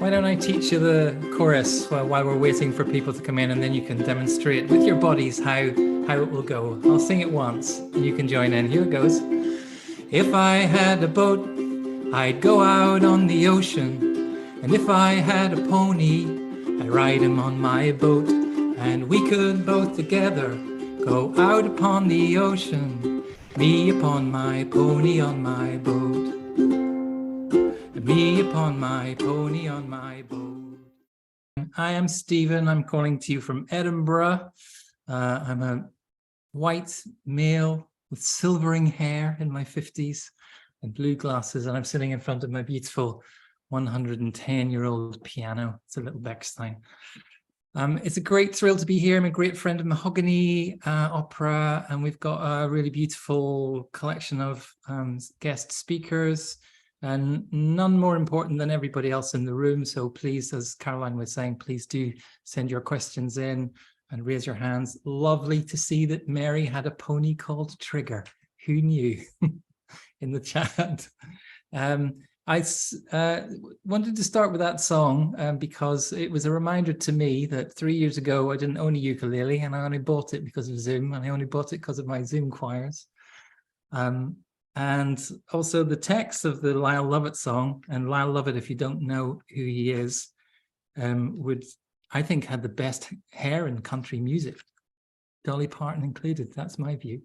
Why don't I teach you the chorus while we're waiting for people to come in, and then you can demonstrate with your bodies how it will go. I'll sing it once and you can join in. Here it goes. If I had a boat, I'd go out on the ocean. And if I had a pony, I'd ride him on my boat. And we could both together go out upon the ocean. Me upon my pony on my boat. Me upon my pony on my boat. I am Stephen. I'm calling to you from Edinburgh. I'm a white male with silvering hair in my 50s and blue glasses, and I'm sitting in front of my beautiful 110-year-old piano. It's a little Bechstein. It's a great thrill to be here. I'm a great friend of Mahogany Opera, and we've got a really beautiful collection of guest speakers, and none more important than everybody else in the room. So please, as Caroline was saying, please do send your questions in and raise your hands. Lovely to see that Mary had a pony called Trigger. Who knew? In the chat. I wanted to start with that song because it was a reminder to me that 3 years ago I didn't own a ukulele, and I only bought it because of Zoom, and I only bought it because of my Zoom choirs. And also the text of the Lyle Lovett song, and Lyle Lovett, if you don't know who he is, I think had the best hair in country music, Dolly Parton included. That's my view.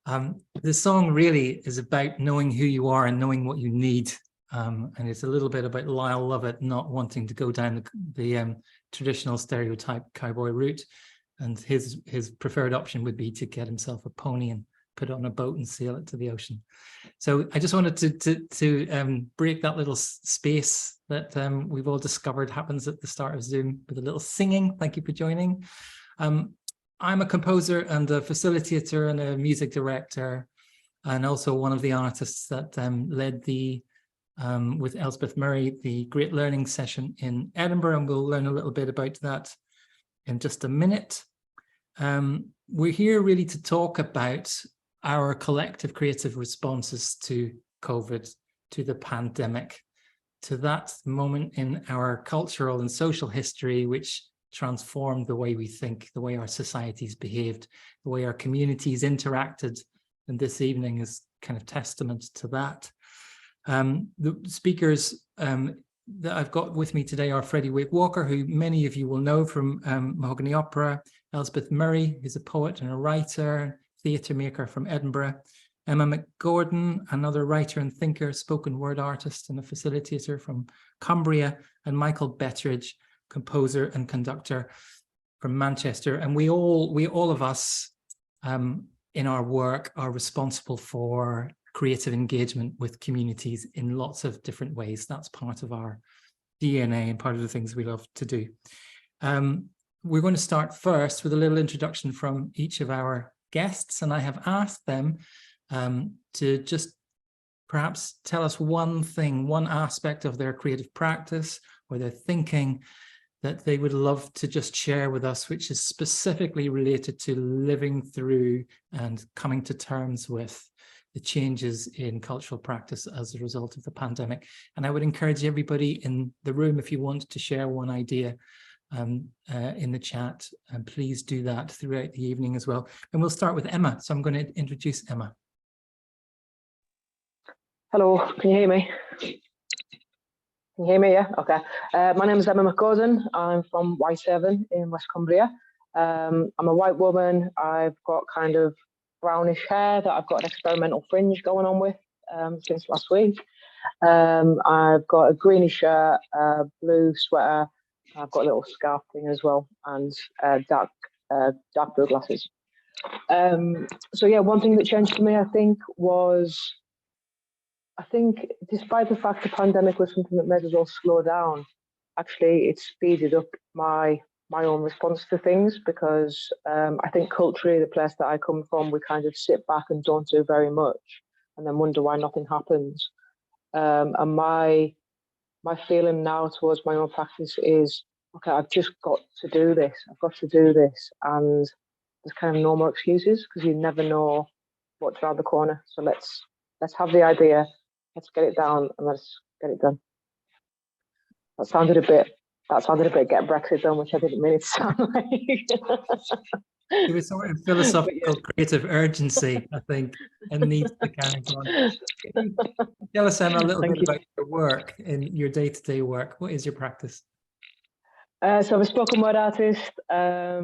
The song really is about knowing who you are and knowing what you need. And it's a little bit about Lyle Lovett not wanting to go down the traditional stereotype cowboy route. And his preferred option would be to get himself a pony and put it on a boat and sail it to the ocean. So I just wanted to break that little space that we've all discovered happens at the start of Zoom with a little singing. Thank you for joining. I'm a composer and a facilitator and a music director, and also one of the artists that led the, with Elspeth Murray, the Great Learning Session in Edinburgh, and we'll learn a little bit about that in just a minute. We're here really to talk about our collective creative responses to COVID, to the pandemic, to that moment in our cultural and social history which transformed the way we think, the way our societies behaved, the way our communities interacted. And this evening is kind of testament to that. The speakers that I've got with me today are Freddie Wake-Walker, who many of you will know from Mahogany Opera, Elspeth Murray, who's a poet and a writer, theatre maker from Edinburgh, Emma McGordon, another writer and thinker, spoken word artist and a facilitator from Cumbria, and Michael Betteridge, composer and conductor from Manchester. And we all of us in our work are responsible for creative engagement with communities in lots of different ways. That's part of our DNA and part of the things we love to do. We're going to start first with a little introduction from each of our guests, and I have asked them to just perhaps tell us one thing, one aspect of their creative practice or their thinking that they would love to just share with us, which is specifically related to living through and coming to terms with the changes in cultural practice as a result of the pandemic. And I would encourage everybody in the room, if you want to share one idea in the chat, and please do that throughout the evening as well. And we'll start with Emma. So I'm going to introduce Emma. Hello, can you hear me? Can you hear me? Yeah, okay. My name is Emma McGordon. I'm from Whitehaven in West Cumbria. I'm a white woman. I've got kind of brownish hair that I've got an experimental fringe going on with since last week. I've got a greenish shirt, a blue sweater. I've got a little scarf thing as well, and dark blue glasses. So yeah, one thing that changed for me, I think, was despite the fact the pandemic was something that made us all slow down, actually it speeded up my own response to things, because I think culturally, the place that I come from, we kind of sit back and don't do very much and then wonder why nothing happens. And my feeling now towards my own practice is, okay, I've just got to do this. I've got to do this. And there's kind of no more excuses, because you never know what's around the corner. So let's have the idea, let's get it down, and let's get it done. That sounded a bit get Brexit done, which I didn't mean it to sound like. It was sort of philosophical, creative urgency, I think, and needs to carry on. Tell us, Emma, a little bit about your work in your day-to-day work. What is your practice? So I'm a spoken word artist, a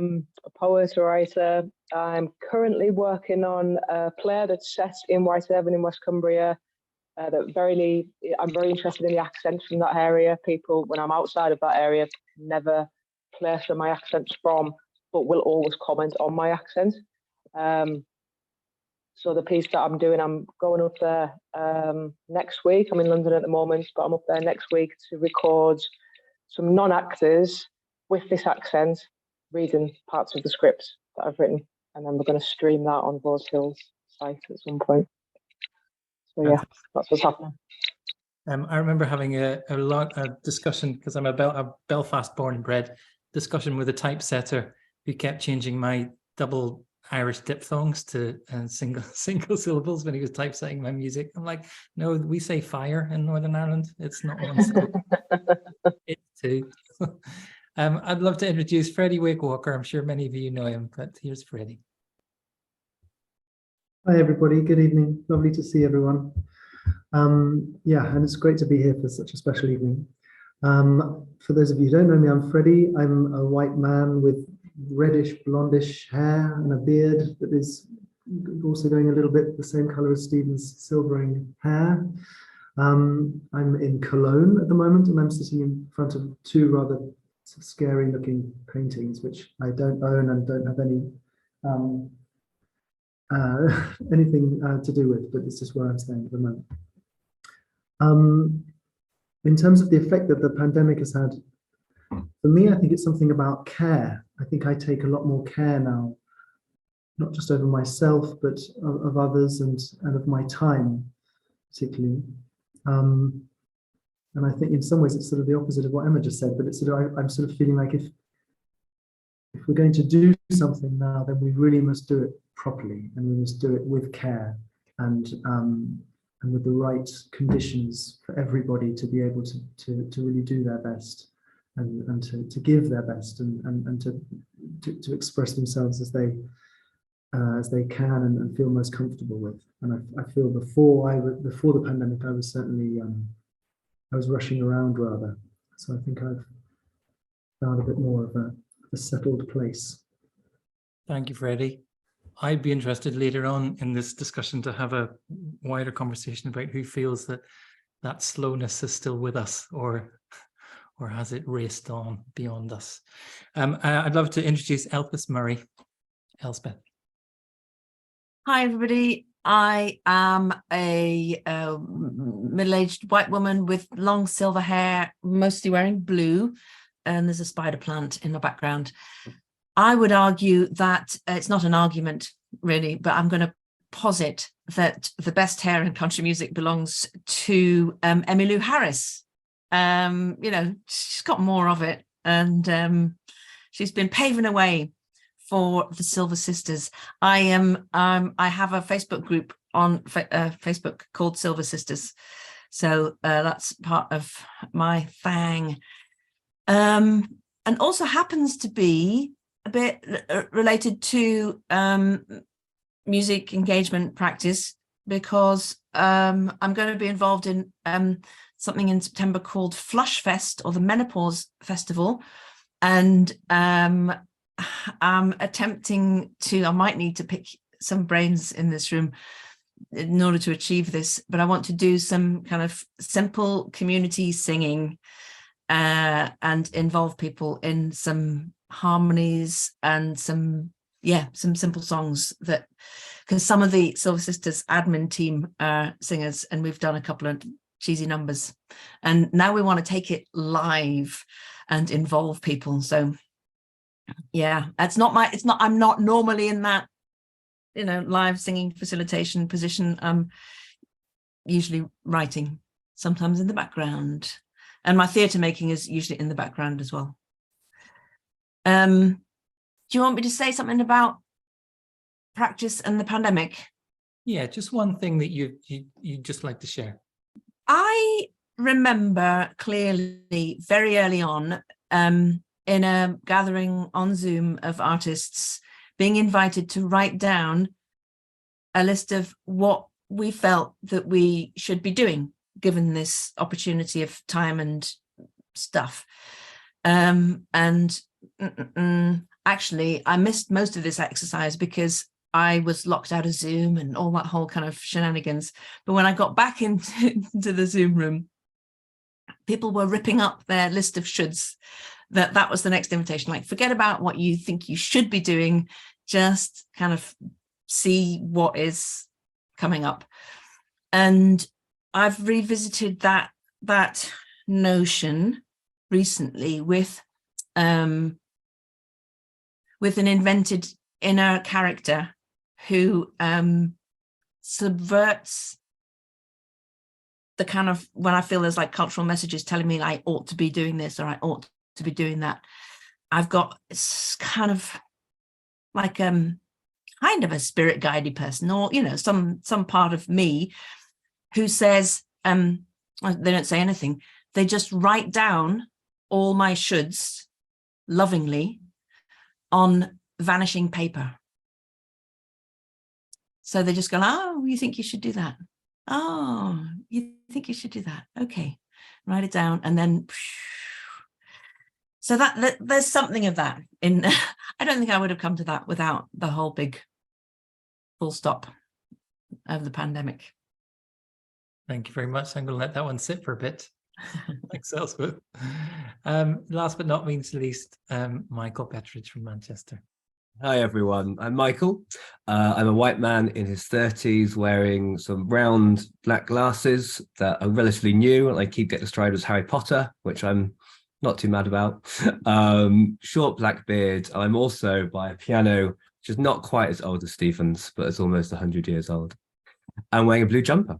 poet, a writer. I'm currently working on a play that's set in Whitehaven in West Cumbria. I'm very interested in the accents from that area. People, when I'm outside of that area, never place where my accent's from, but will always comment on my accent. So the piece that I'm doing, I'm going up there next week. I'm in London at the moment, but I'm up there next week to record some non-actors with this accent reading parts of the script that I've written, and then we're going to stream that on Rose Hill's site at some point. So yeah, that's what's happening. I remember having a discussion, because I'm a Belfast born and bred, discussion with a typesetter who kept changing my double Irish diphthongs to single syllables when he was typesetting my music. I'm like, no, we say fire in Northern Ireland. It's not one syllable. It's two. I'd love to introduce Freddie Wakewalker. I'm sure many of you know him, but here's Freddie. Hi everybody, good evening. Lovely to see everyone. Yeah, and it's great to be here for such a special evening. For those of you who don't know me, I'm Freddie. I'm a white man with reddish blondish hair and a beard that is also going a little bit the same color as Stephen's silvering hair. I'm in Cologne at the moment, and I'm sitting in front of two rather scary looking paintings, which I don't own and don't have any anything to do with, but it's just where I'm staying at the moment. In terms of the effect that the pandemic has had, for me, I think it's something about care. I think I take a lot more care now, not just over myself, but of others and of my time, particularly. And I think in some ways it's sort of the opposite of what Emma just said, but it's sort of, I'm sort of feeling like if we're going to do something now, then we really must do it properly, and we must do it with care and with the right conditions for everybody to be able to really do their best and to give their best and to express themselves as they can and feel most comfortable with. And I feel before the pandemic, I was certainly I was rushing around rather. So I think I've found a bit more of a settled place. Thank you, Freddie. I'd be interested later on in this discussion to have a wider conversation about who feels that slowness is still with us, or has it raced on beyond us. I'd love to introduce Elspeth Murray. Elspeth. Hi, everybody. I am a middle-aged white woman with long silver hair, mostly wearing blue, and there's a spider plant in the background. I would argue that it's not an argument, really, but I'm going to posit that the best hair in country music belongs to Emmylou Harris. You know, she's got more of it, and she's been paving a way for the Silver Sisters. I have a Facebook group on Facebook called Silver Sisters, so that's part of my thing, and also happens to be a bit related to music engagement practice, because I'm going to be involved in something in September called Flush Fest, or the Menopause Festival, and I'm attempting to, I might need to pick some brains in this room in order to achieve this, but I want to do some kind of simple community singing and involve people in some harmonies and some simple songs, that because some of the Silver Sisters admin team are singers, and we've done a couple of cheesy numbers, and now we want to take it live and involve people. So yeah, I'm not normally in that, you know, live singing facilitation position. I'm usually writing, sometimes in the background, and my theatre making is usually in the background as well. Do you want me to say something about practice and the pandemic? Yeah, just one thing that you just like to share. I remember clearly very early on in a gathering on Zoom of artists being invited to write down a list of what we felt that we should be doing given this opportunity of time and stuff. Actually, I missed most of this exercise because I was locked out of Zoom and all that whole kind of shenanigans. But when I got back into the Zoom room, people were ripping up their list of shoulds. That was the next invitation. Like, forget about what you think you should be doing, just kind of see what is coming up. And I've revisited that notion recently with an invented inner character who subverts the kind of, when I feel there's like cultural messages telling me I ought to be doing this or I ought to be doing that, I've got kind of like kind of a spirit guidey person, or some part of me who says, they don't say anything, they just write down all my shoulds lovingly on vanishing paper. So they just go, oh, you think you should do that? Oh, you think you should do that? Okay, write it down. And then, so that there's something of that in, I don't think I would have come to that without the whole big full stop of the pandemic. Thank you very much. I'm going to let that one sit for a bit. Thanks, Elspeth. Last but not least, Michael Betteridge from Manchester. Hi, everyone. I'm Michael. I'm a white man in his 30s wearing some round black glasses that are relatively new, and I keep getting described as Harry Potter, which I'm not too mad about. Short black beard. I'm also by a piano, which is not quite as old as Stephen's, but it's almost 100 years old. I'm wearing a blue jumper.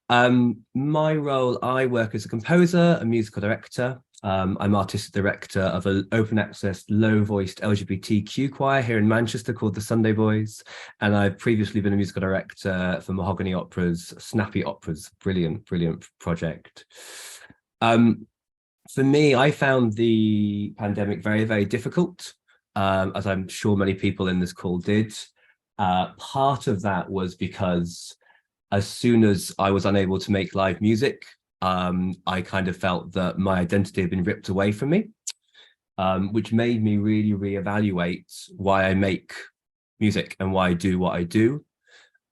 My role, I work as a composer, a musical director. I'm artistic director of an open access, low-voiced LGBTQ choir here in Manchester called the Sunday Boys. And I've previously been a musical director for Mahogany Opera's Snappy Operas. Brilliant, brilliant project. For me, I found the pandemic very, very difficult, as I'm sure many people in this call did. Part of that was because as soon as I was unable to make live music, I kind of felt that my identity had been ripped away from me, which made me really reevaluate why I make music and why I do what I do,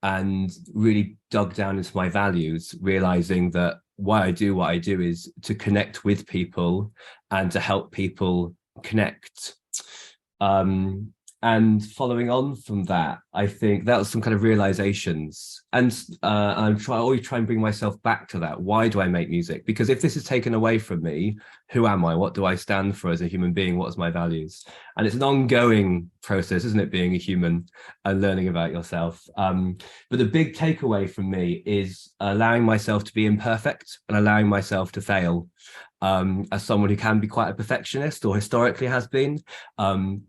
and really dug down into my values, realizing that why I do what I do is to connect with people and to help people connect. And following on from that, I think that was some kind of realizations. And I always try and bring myself back to that. Why do I make music? Because if this is taken away from me, who am I? What do I stand for as a human being? What is my values? And it's an ongoing process, isn't it, being a human and learning about yourself? But the big takeaway from me is allowing myself to be imperfect and allowing myself to fail. As someone who can be quite a perfectionist, or historically has been,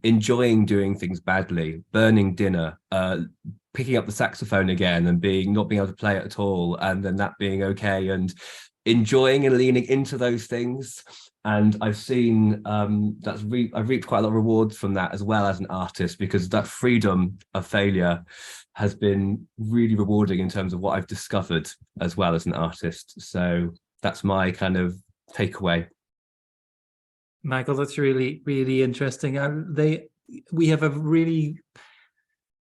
enjoying doing things badly, burning dinner, picking up the saxophone again and not being able to play it at all, and then that being okay, and enjoying and leaning into those things. And I've seen I've reaped quite a lot of rewards from that as well as an artist, because that freedom of failure has been really rewarding in terms of what I've discovered as well as an artist. So that's my kind of takeaway. Michael, that's really, really interesting. We have a really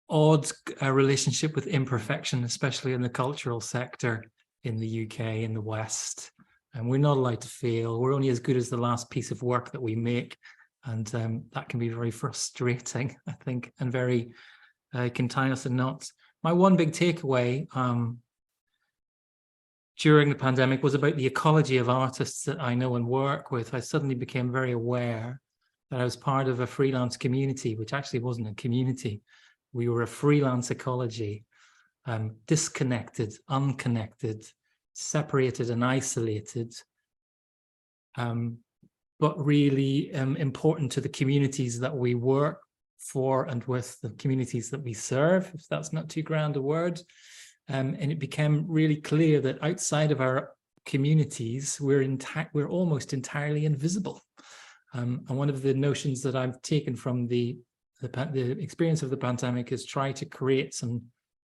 odd relationship with imperfection, especially in the cultural sector in the UK, in the West. And we're not allowed to fail. We're only as good as the last piece of work that we make. And that can be very frustrating, I think, and very, can tie us in knots. My one big takeaway during the pandemic was about the ecology of artists that I know and work with. I suddenly became very aware that I was part of a freelance community, which actually wasn't a community. We were a freelance ecology, disconnected, unconnected, separated and isolated, but really important to the communities that we work for and with, the communities that we serve, if that's not too grand a word. And it became really clear that outside of our communities, we're almost entirely invisible. And one of the notions that I've taken from the experience of the pandemic is try to create some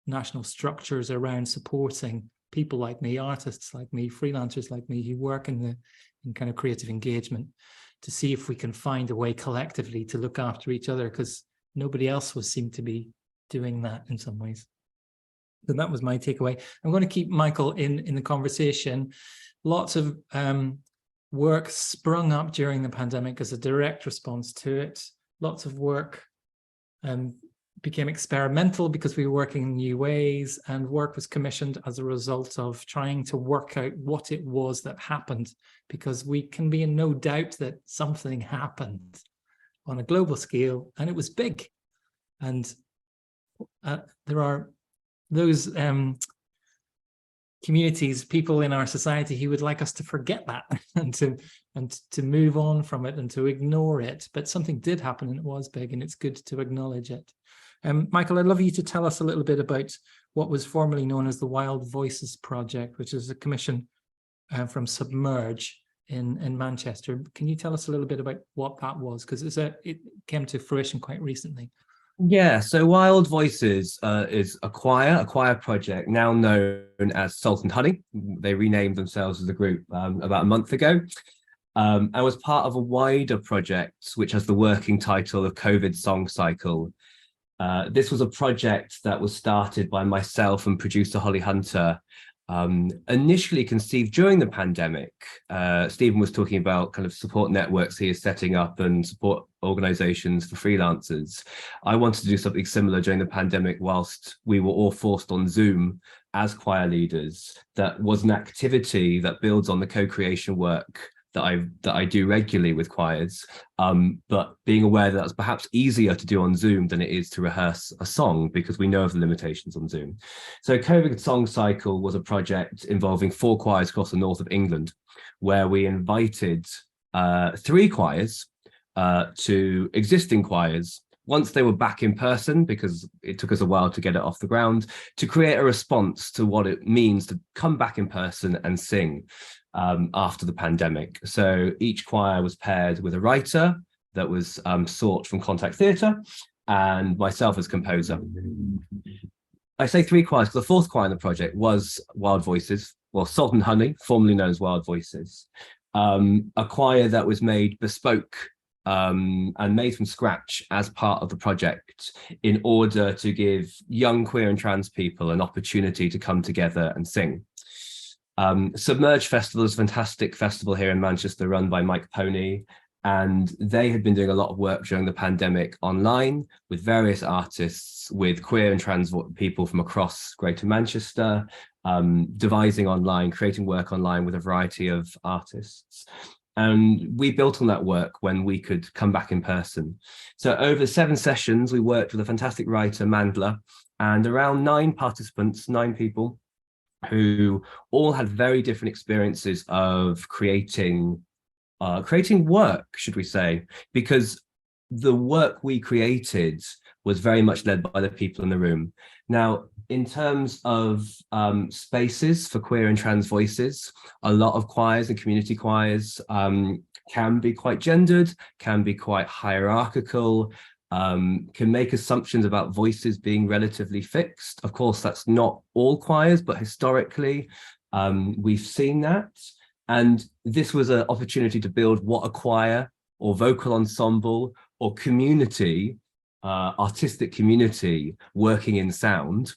national structures around supporting people like me, artists like me, freelancers like me, who work in kind of creative engagement, to see if we can find a way collectively to look after each other, because nobody else seemed to be doing that in some ways. So that was my takeaway. I'm going to keep Michael in the conversation. Lots of work sprung up during the pandemic as a direct response to it. Lots of work became experimental because we were working in new ways, and work was commissioned as a result of trying to work out what it was that happened, because we can be in no doubt that something happened on a global scale, and it was big. And there are those communities, people in our society who would like us to forget that and to move on from it and to ignore it. But something did happen, and it was big, and it's good to acknowledge it. Michael, I'd love you to tell us a little bit about what was formerly known as the Wild Voices Project, which is a commission from Submerge in Manchester. Can you tell us a little bit about what that was? Because it came to fruition quite recently. Yeah, so Wild Voices is a choir project now known as Salt and Honey. They renamed themselves as a group about a month ago, and was part of a wider project which has the working title of COVID Song Cycle. This was a project that was started by myself and producer Holly Hunter, initially conceived during the pandemic. Stephen was talking about kind of support networks he is setting up and support organizations for freelancers. I wanted to do something similar during the pandemic whilst we were all forced on Zoom as choir leaders. That was an activity that builds on the co-creation work that I do regularly with choirs, but being aware that that's perhaps easier to do on Zoom than it is to rehearse a song, because we know of the limitations on Zoom. So COVID Song Cycle was a project involving 4 choirs across the north of England, where we invited 3 choirs to existing choirs, once they were back in person, because it took us a while to get it off the ground, to create a response to what it means to come back in person and sing after the pandemic. So each choir was paired with a writer that was sought from Contact Theatre, and myself as composer. I say 3 choirs because the 4th choir in the project was Wild Voices, well, Salt and Honey, formerly known as Wild Voices, a choir that was made bespoke and made from scratch as part of the project in order to give young queer and trans people an opportunity to come together and sing. Submerge Festival is a fantastic festival here in Manchester run by Mike Pony, and they had been doing a lot of work during the pandemic online with various artists, with queer and trans people from across Greater Manchester, devising online, creating work online with a variety of artists. And we built on that work when we could come back in person. So over 7 sessions, we worked with a fantastic writer, Mandla, and around 9 participants, 9 people, who all had very different experiences of creating work, should we say, because the work we created was very much led by the people in the room. Now, in terms of spaces for queer and trans voices, a lot of choirs and community choirs can be quite gendered, can be quite hierarchical, can make assumptions about voices being relatively fixed. Of course, that's not all choirs, but historically, we've seen that. And this was an opportunity to build what a choir or vocal ensemble or community, artistic community working in sound,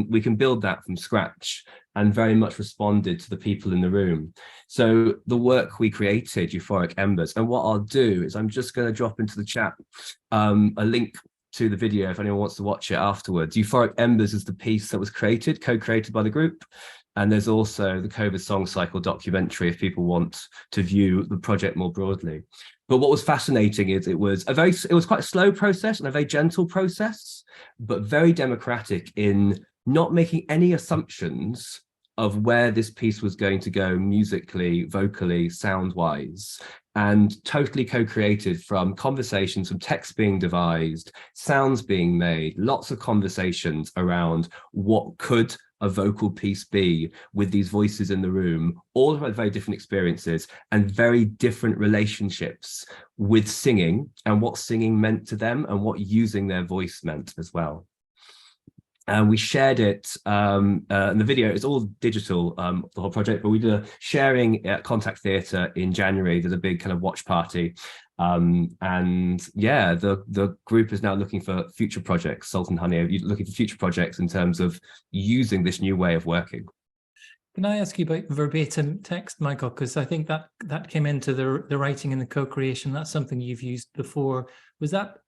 we can build that from scratch, and very much responded to the people in the room. So the work we created, Euphoric Embers, and what I'll do is I'm just going to drop into the chat a link to the video if anyone wants to watch it afterwards. Euphoric Embers is the piece that was created, co-created by the group. And there's also the COVID Song Cycle documentary if people want to view the project more broadly. But what was fascinating is it was quite a slow process and a very gentle process, but very democratic in not making any assumptions of where this piece was going to go musically, vocally, sound-wise, and totally co-created from conversations, from text being devised, sounds being made, lots of conversations around what could a vocal piece be with these voices in the room, all have had very different experiences and very different relationships with singing and what singing meant to them and what using their voice meant as well. And we shared it in the video. It's all digital, the whole project, but we did a sharing at Contact Theatre in January. There's a big kind of watch party. And yeah, the group is now looking for future projects. Salt and Honey are looking for future projects in terms of using this new way of working. Can I ask you about verbatim text, Michael? Because I think that came into the writing and the co-creation. That's something you've used before. Was that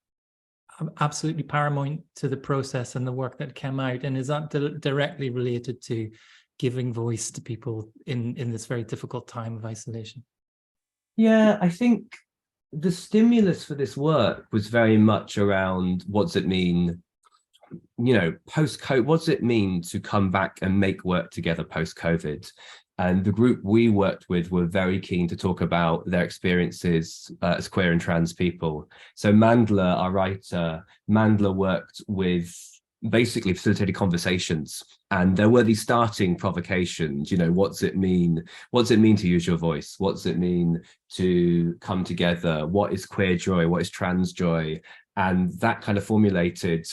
absolutely paramount to the process and the work that came out? And is that directly related to giving voice to people in this very difficult time of isolation? Yeah, I think the stimulus for this work was very much around what does it mean, you know, post-COVID, what does it mean to come back and make work together post-COVID? And the group we worked with were very keen to talk about their experiences as queer and trans people. So Mandla, our writer, Mandla worked with basically facilitated conversations. And there were these starting provocations, you know, what's it mean? What's it mean to use your voice? What's it mean to come together? What is queer joy? What is trans joy? And that kind of formulated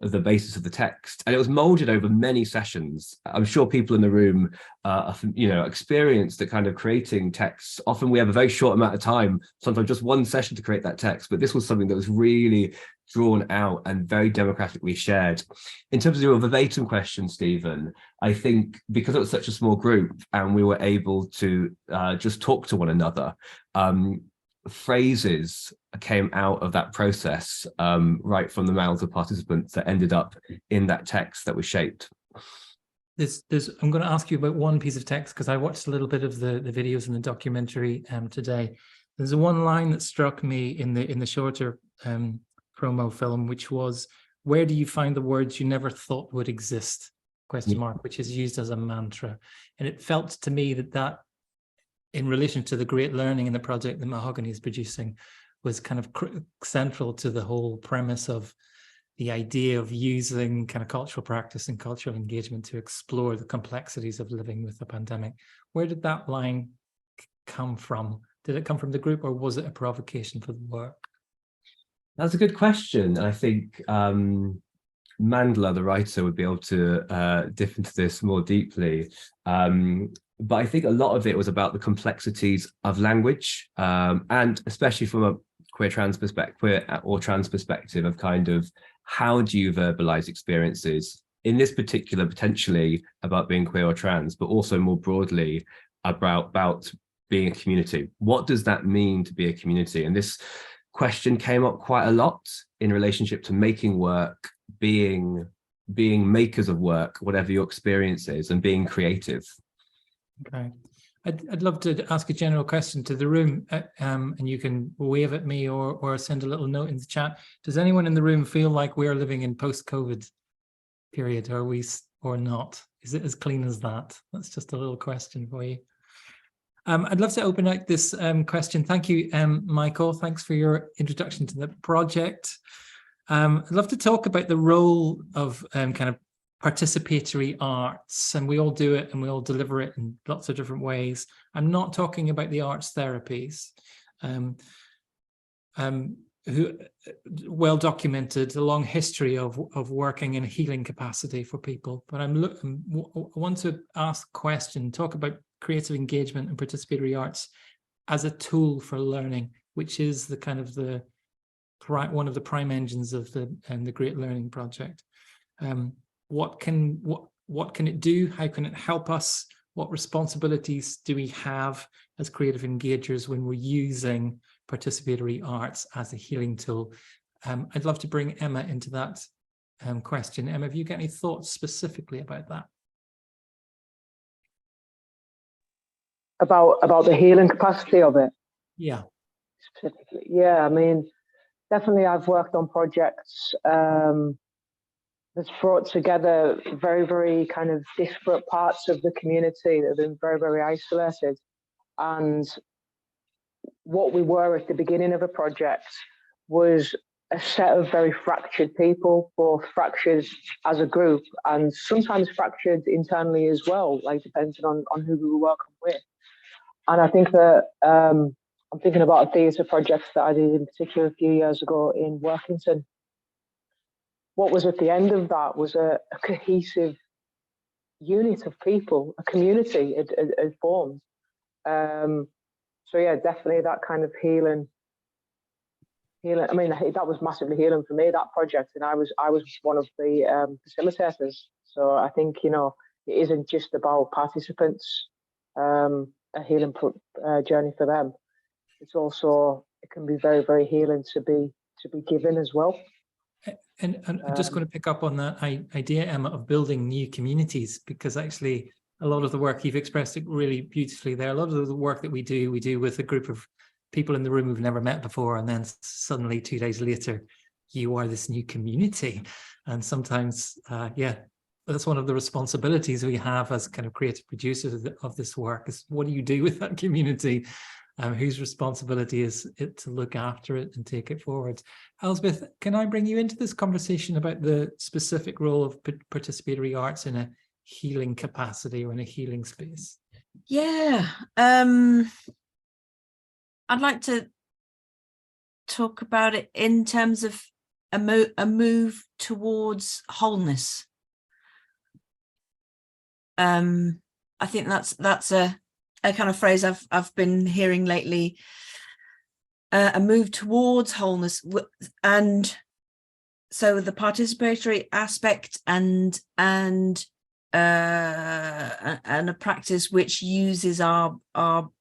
the basis of the text, and it was molded over many sessions. I'm sure people in the room you know, experienced the kind of creating texts. Often we have a very short amount of time, sometimes just one session to create that text, but this was something that was really drawn out and very democratically shared. In terms of your verbatim question, Stephen, I think because it was such a small group and we were able to just talk to one another, phrases came out of that process right from the mouths of participants that ended up in that text that was shaped. I'm going to ask you about one piece of text because I watched a little bit of the videos in the documentary today. There's one line that struck me in the shorter promo film, which was, "Where do you find the words you never thought would exist?" ? Which is used as a mantra. And it felt to me that in relation to the great learning in the project that Mahogany is producing, was kind of central to the whole premise of the idea of using kind of cultural practice and cultural engagement to explore the complexities of living with the pandemic. Where did that line come from? Did it come from the group, or was it a provocation for the work? That's a good question. And I think Mandla, the writer, would be able to dip into this more deeply. But I think a lot of it was about the complexities of language, and especially from a queer or trans perspective of kind of how do you verbalize experiences in this particular, potentially about being queer or trans, but also more broadly about being a community. What does that mean to be a community? And this question came up quite a lot in relationship to making work, being makers of work, whatever your experience is, and being creative. Okay, I'd love to ask a general question to the room, and you can wave at me or send a little note in the chat. Does anyone in the room feel like we're living in post-COVID period? Are we or not? Is it as clean as that? That's just a little question for you. I'd love to open out this question. Thank you, Michael. Thanks for your introduction to the project. I'd love to talk about the role of kind of participatory arts, and we all do it and we all deliver it in lots of different ways. I'm not talking about the arts therapies, who well documented, a long history of working in a healing capacity for people. But I want to ask a question, talk about creative engagement and participatory arts as a tool for learning, which is the kind of one of the prime engines of the Great Learning Project. What can it do? How can it help us? What responsibilities do we have as creative engagers when we're using participatory arts as a healing tool? I'd love to bring Emma into that question. Emma, have you got any thoughts specifically about that? About the healing capacity of it? Yeah. Specifically, yeah, I mean, definitely I've worked on projects that's brought together very, very kind of disparate parts of the community that have been very, very isolated. And what we were at the beginning of a project was a set of very fractured people, both fractured as a group and sometimes fractured internally as well, like depending on who we were working with. And I think that I'm thinking about a theatre project that I did in particular a few years ago in Workington. What was at the end of that was a cohesive unit of people, a community had formed. So yeah, definitely that kind of healing. I mean, that was massively healing for me, that project, and I was one of the facilitators. So I think, you know, it isn't just about participants, a healing journey for them. It's also, it can be very, very healing to be given as well. And I'm just going to pick up on that idea, Emma, of building new communities, because actually a lot of the work, you've expressed it really beautifully there. A lot of the work that we do with a group of people in the room who've never met before, and then suddenly 2 days later, you are this new community. And sometimes, yeah, that's one of the responsibilities we have as kind of creative producers of this work, is what do you do with that community? Whose responsibility is it to look after it and take it forward? Elspeth, can I bring you into this conversation about the specific role of participatory arts in a healing capacity or in a healing space? Yeah, I'd like to talk about it in terms of a move towards wholeness. I think that's a kind of phrase I've been hearing lately. A move towards wholeness, and so the participatory aspect and a practice which uses our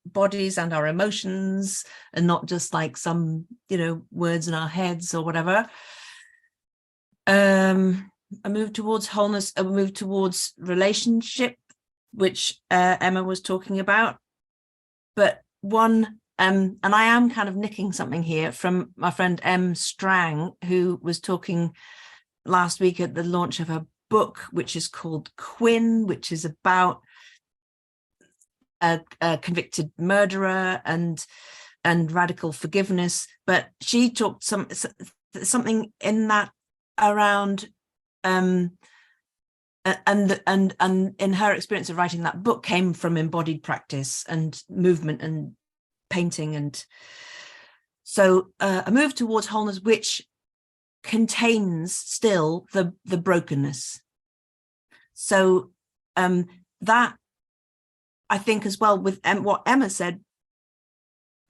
bodies and our emotions, and not just like some, you know, words in our heads or whatever. A move towards wholeness, a move towards relationship, which Emma was talking about, but one, and I am kind of nicking something here from my friend M. Strang, who was talking last week at the launch of a book which is called Quinn, which is about a convicted murderer and radical forgiveness. But she talked something in that around and in her experience of writing that book came from embodied practice and movement and painting, and so a move towards wholeness which contains still the brokenness. So that, I think, as well, with what Emma said,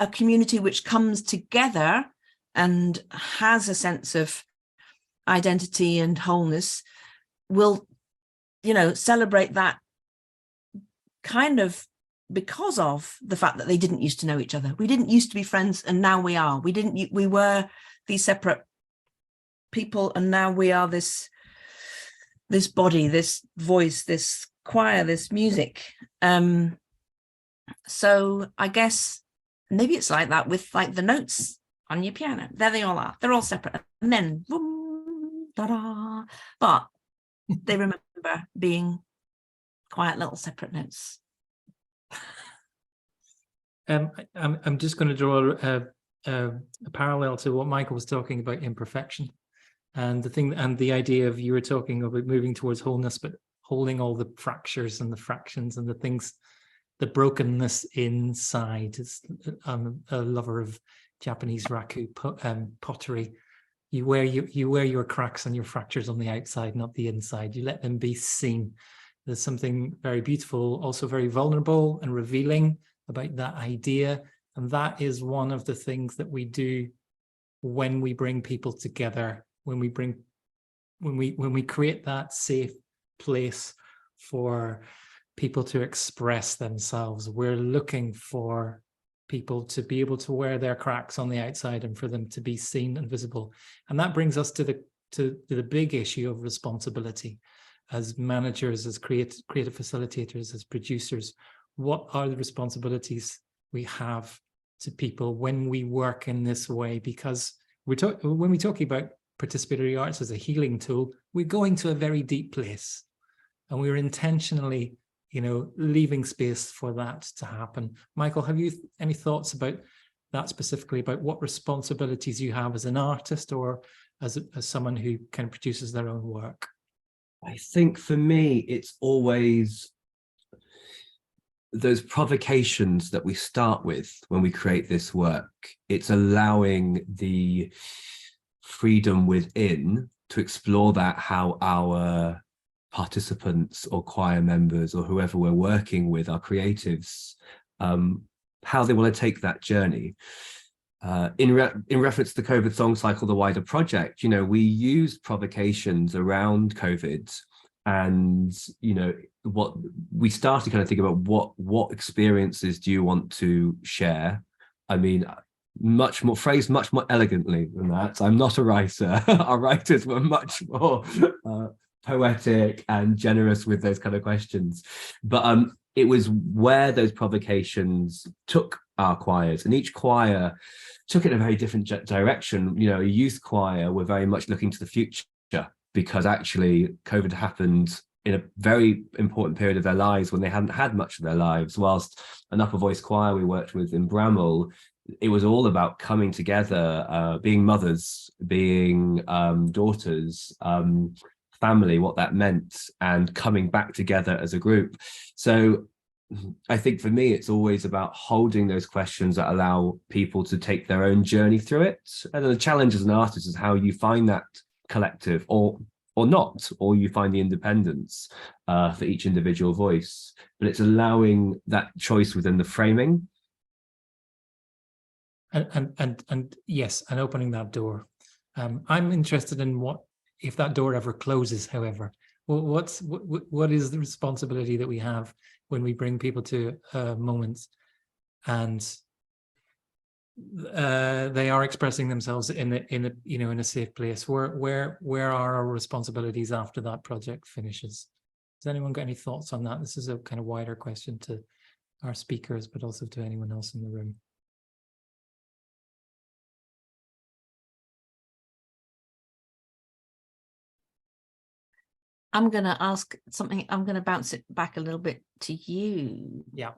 a community which comes together and has a sense of identity and wholeness will, you know, celebrate that kind of because of the fact that they didn't used to know each other. We didn't used to be friends, and now we are. We were these separate people, and now we are this body, this voice, this choir, this music. So I guess maybe it's like that with like the notes on your piano. There they all are. They're all separate, and then boom, da-da, but they remember being quiet little separate notes. I'm just going to draw a parallel to what Michael was talking about, imperfection, and the idea of, you were talking about moving towards wholeness, but holding all the fractures and the fractions and the things, the brokenness inside. I'm a lover of Japanese raku pottery. You wear your cracks and your fractures on the outside, not the inside. You let them be seen. There's something very beautiful, also very vulnerable and revealing about that idea. And that is one of the things that we do when we bring people together, when we create that safe place for people to express themselves. We're looking for people to be able to wear their cracks on the outside and for them to be seen and visible. And that brings us to the big issue of responsibility. As managers, as creative facilitators, as producers, what are the responsibilities we have to people when we work in this way? Because when we're talking about participatory arts as a healing tool, we're going to a very deep place, and we're intentionally, you know, leaving space for that to happen. Michael, have you any thoughts about that specifically about what responsibilities you have as an artist or as someone who kind of produces their own work? I think for me, it's always those provocations that we start with when we create this work. It's allowing the freedom within to explore that, how our participants or choir members or whoever we're working with, our creatives, how they want to take that journey. In reference to the COVID song cycle, the wider project, you know, we used provocations around COVID, and you know, what we started kind of thinking about, what experiences do you want to share? I mean, much more elegantly than that. I'm not a writer. Our writers were much more poetic and generous with those kind of questions, but it was where those provocations took our choirs, and each choir took it in a very different direction. You know, a youth choir were very much looking to the future, because actually COVID happened in a very important period of their lives when they hadn't had much of their lives. Whilst an upper voice choir we worked with in Bramall, it was all about coming together, being mothers, being daughters, family, what that meant, and coming back together as a group. So I think for me, it's always about holding those questions that allow people to take their own journey through it. And the challenge as an artist is how you find that collective or not, or you find the independence for each individual voice. But it's allowing that choice within the framing. And yes, and opening that door. I'm interested in what if that door ever closes, however. What is the responsibility that we have when we bring people to moments and they are expressing themselves in a safe place? Where are our responsibilities after that project finishes? Has anyone got any thoughts on that? This is a kind of wider question to our speakers, but also to anyone else in the room. I'm going to ask something. I'm going to bounce it back a little bit to you. Yeah.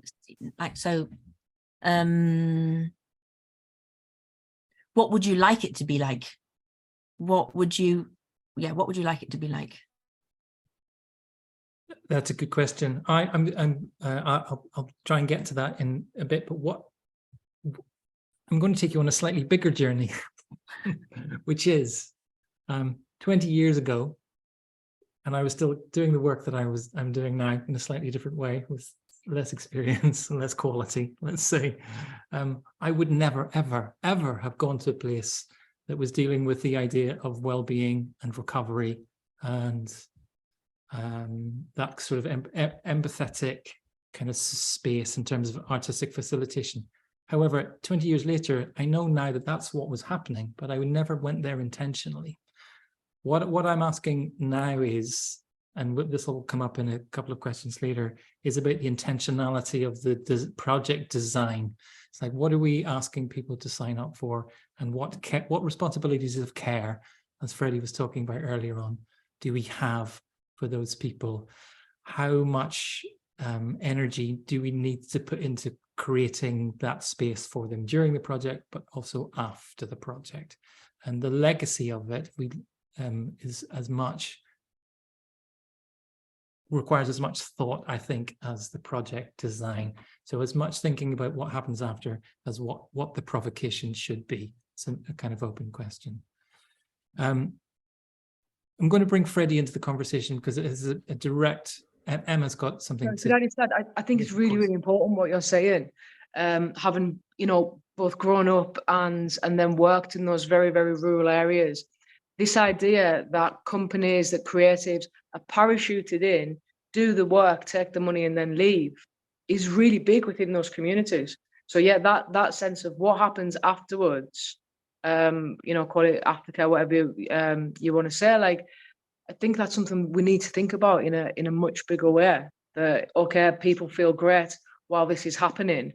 Like, so, what would you like it to be like? What would you like it to be like? That's a good question. I'll try and get to that in a bit, but I'm going to take you on a slightly bigger journey, which is 20 years ago, and I was still doing the work that I'm doing now in a slightly different way, with less experience and less quality, let's say. I would never, ever, ever have gone to a place that was dealing with the idea of well-being and recovery and that sort of empathetic kind of space in terms of artistic facilitation. However, 20 years later, I know now that that's what was happening, but I never went there intentionally. What I'm asking now is, and this will come up in a couple of questions later, is about the intentionality of the project design. It's like, what are we asking people to sign up for, and what responsibilities of care, as Freddie was talking about earlier on, do we have for those people? How much energy do we need to put into creating that space for them during the project, but also after the project? And the legacy of it is requires as much thought, I think, as the project design. So as much thinking about what happens after as what the provocation should be. It's a kind of open question. I'm going to bring Freddie into the conversation because it is a direct. Emma's got something to. I think it's really, really important what you're saying. Having, both grown up and then worked in those very, very rural areas. This idea that companies, that creatives are parachuted in, do the work, take the money and then leave is really big within those communities. So yeah, that sense of what happens afterwards, call it aftercare, whatever you want to say, like, I think that's something we need to think about in a much bigger way. That, okay, people feel great while this is happening,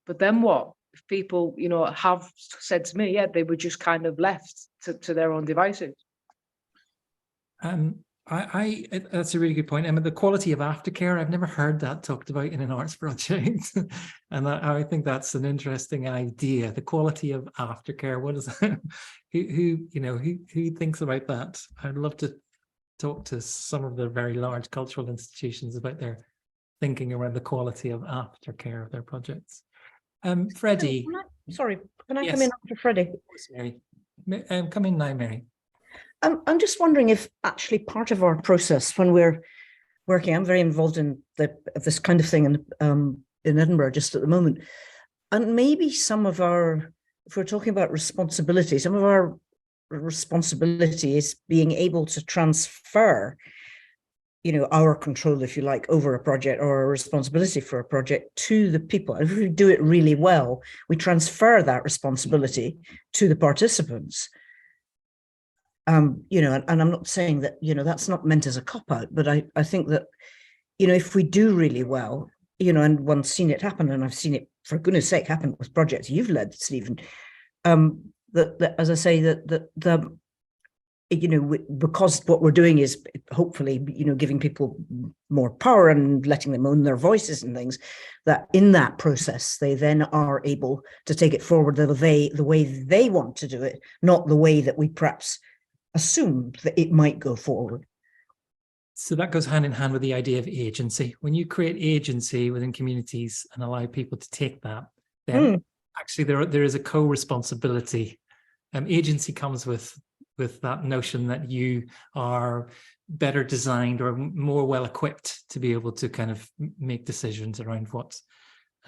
but then what? If people, have said to me, yeah, they were just kind of left to their own devices. That's a really good point, Emma. The quality of aftercare, I've never heard that talked about in an arts project. And I think that's an interesting idea. The quality of aftercare. What is that? Who thinks about that? I'd love to talk to some of the very large cultural institutions about their thinking around the quality of aftercare of their projects. Freddie. Can I Yes. come in after Freddie? Mary. Come in now, Mary. I'm just wondering if actually part of our process when we're working, I'm very involved in this kind of thing in Edinburgh just at the moment, and maybe some of our, if we're talking about responsibility, some of our responsibility is being able to transfer, our control, if you like, over a project or a responsibility for a project to the people. If we do it really well, we transfer that responsibility to the participants. And I'm not saying that, that's not meant as a cop-out, but I think that, if we do really well, and one's seen it happen, and I've seen it, for goodness sake, happen with projects you've led, Stephen, that as I say, because what we're doing is hopefully, giving people more power and letting them own their voices and things, that in that process, they then are able to take it forward the way they want to do it, not the way that we perhaps assumed that it might go forward. So that goes hand in hand with the idea of agency. When you create agency within communities and allow people to take that, then actually there is a co-responsibility. Agency comes with that notion that you are better designed or more well equipped to be able to kind of make decisions around what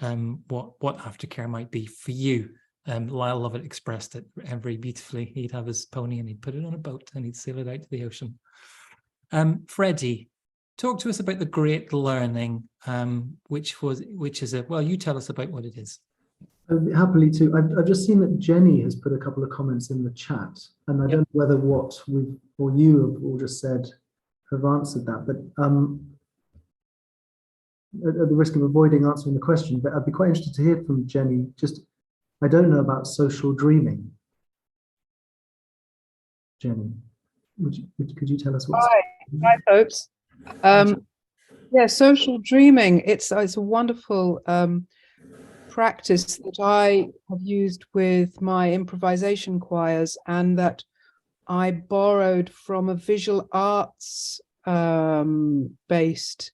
aftercare might be for you. Lyle Lovett expressed it very beautifully. He'd have his pony and he'd put it on a boat and he'd sail it out to the ocean. Freddie, talk to us about the Great Learning, which is you tell us about what it is. Happily to. I've just seen that Jenny has put a couple of comments in the chat, and I don't know whether what we or you have all just said have answered that, but at the risk of avoiding answering the question, but I'd be quite interested to hear from Jenny. Just, I don't know about social dreaming. Jenny, could you tell us what? Hi, folks. Social dreaming. It's a wonderful practice that I have used with my improvisation choirs, and that I borrowed from a visual arts based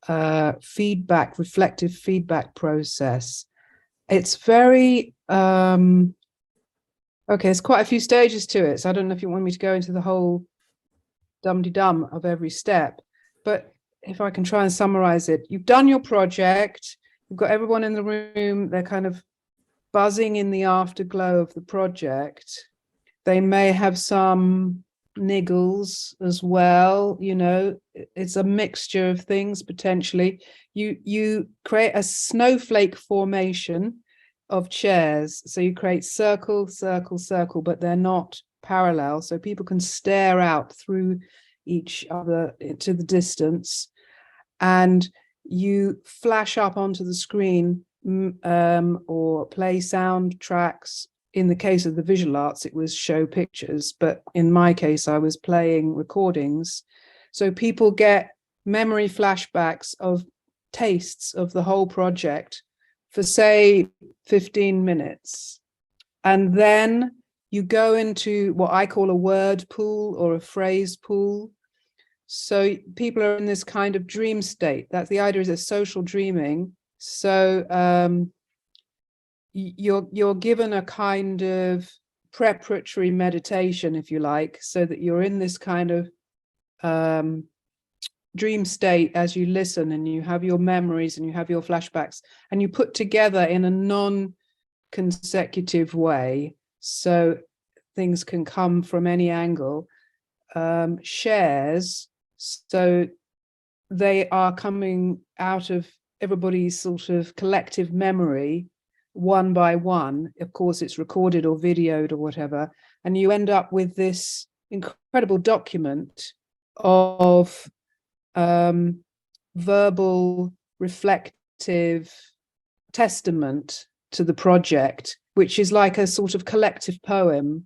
reflective feedback process. It's very there's quite a few stages to it, so I don't know if you want me to go into the whole dum-de-dum of every step, but if I can try and summarize it. You've done your project, you've got everyone in the room, they're kind of buzzing in the afterglow of the project. They may have some niggles as well, it's a mixture of things potentially. You create a snowflake formation of chairs, so you create circle, circle, circle, but they're not parallel, so people can stare out through each other to the distance, and you flash up onto the screen or play sound tracks. In the case of the visual arts, it was show pictures, but in my case, I was playing recordings. So people get memory flashbacks of tastes of the whole project for, say, 15 minutes. And then you go into what I call a word pool or a phrase pool. So people are in this kind of dream state. That's the idea, is a social dreaming. So you're given a kind of preparatory meditation, if you like, so that you're in this kind of dream state as you listen, and you have your memories and you have your flashbacks, and you put together in a non-consecutive way, so things can come from any angle, shares, so they are coming out of everybody's sort of collective memory one by one. Of course, it's recorded or videoed or whatever, and you end up with this incredible document of verbal reflective testament to the project, which is like a sort of collective poem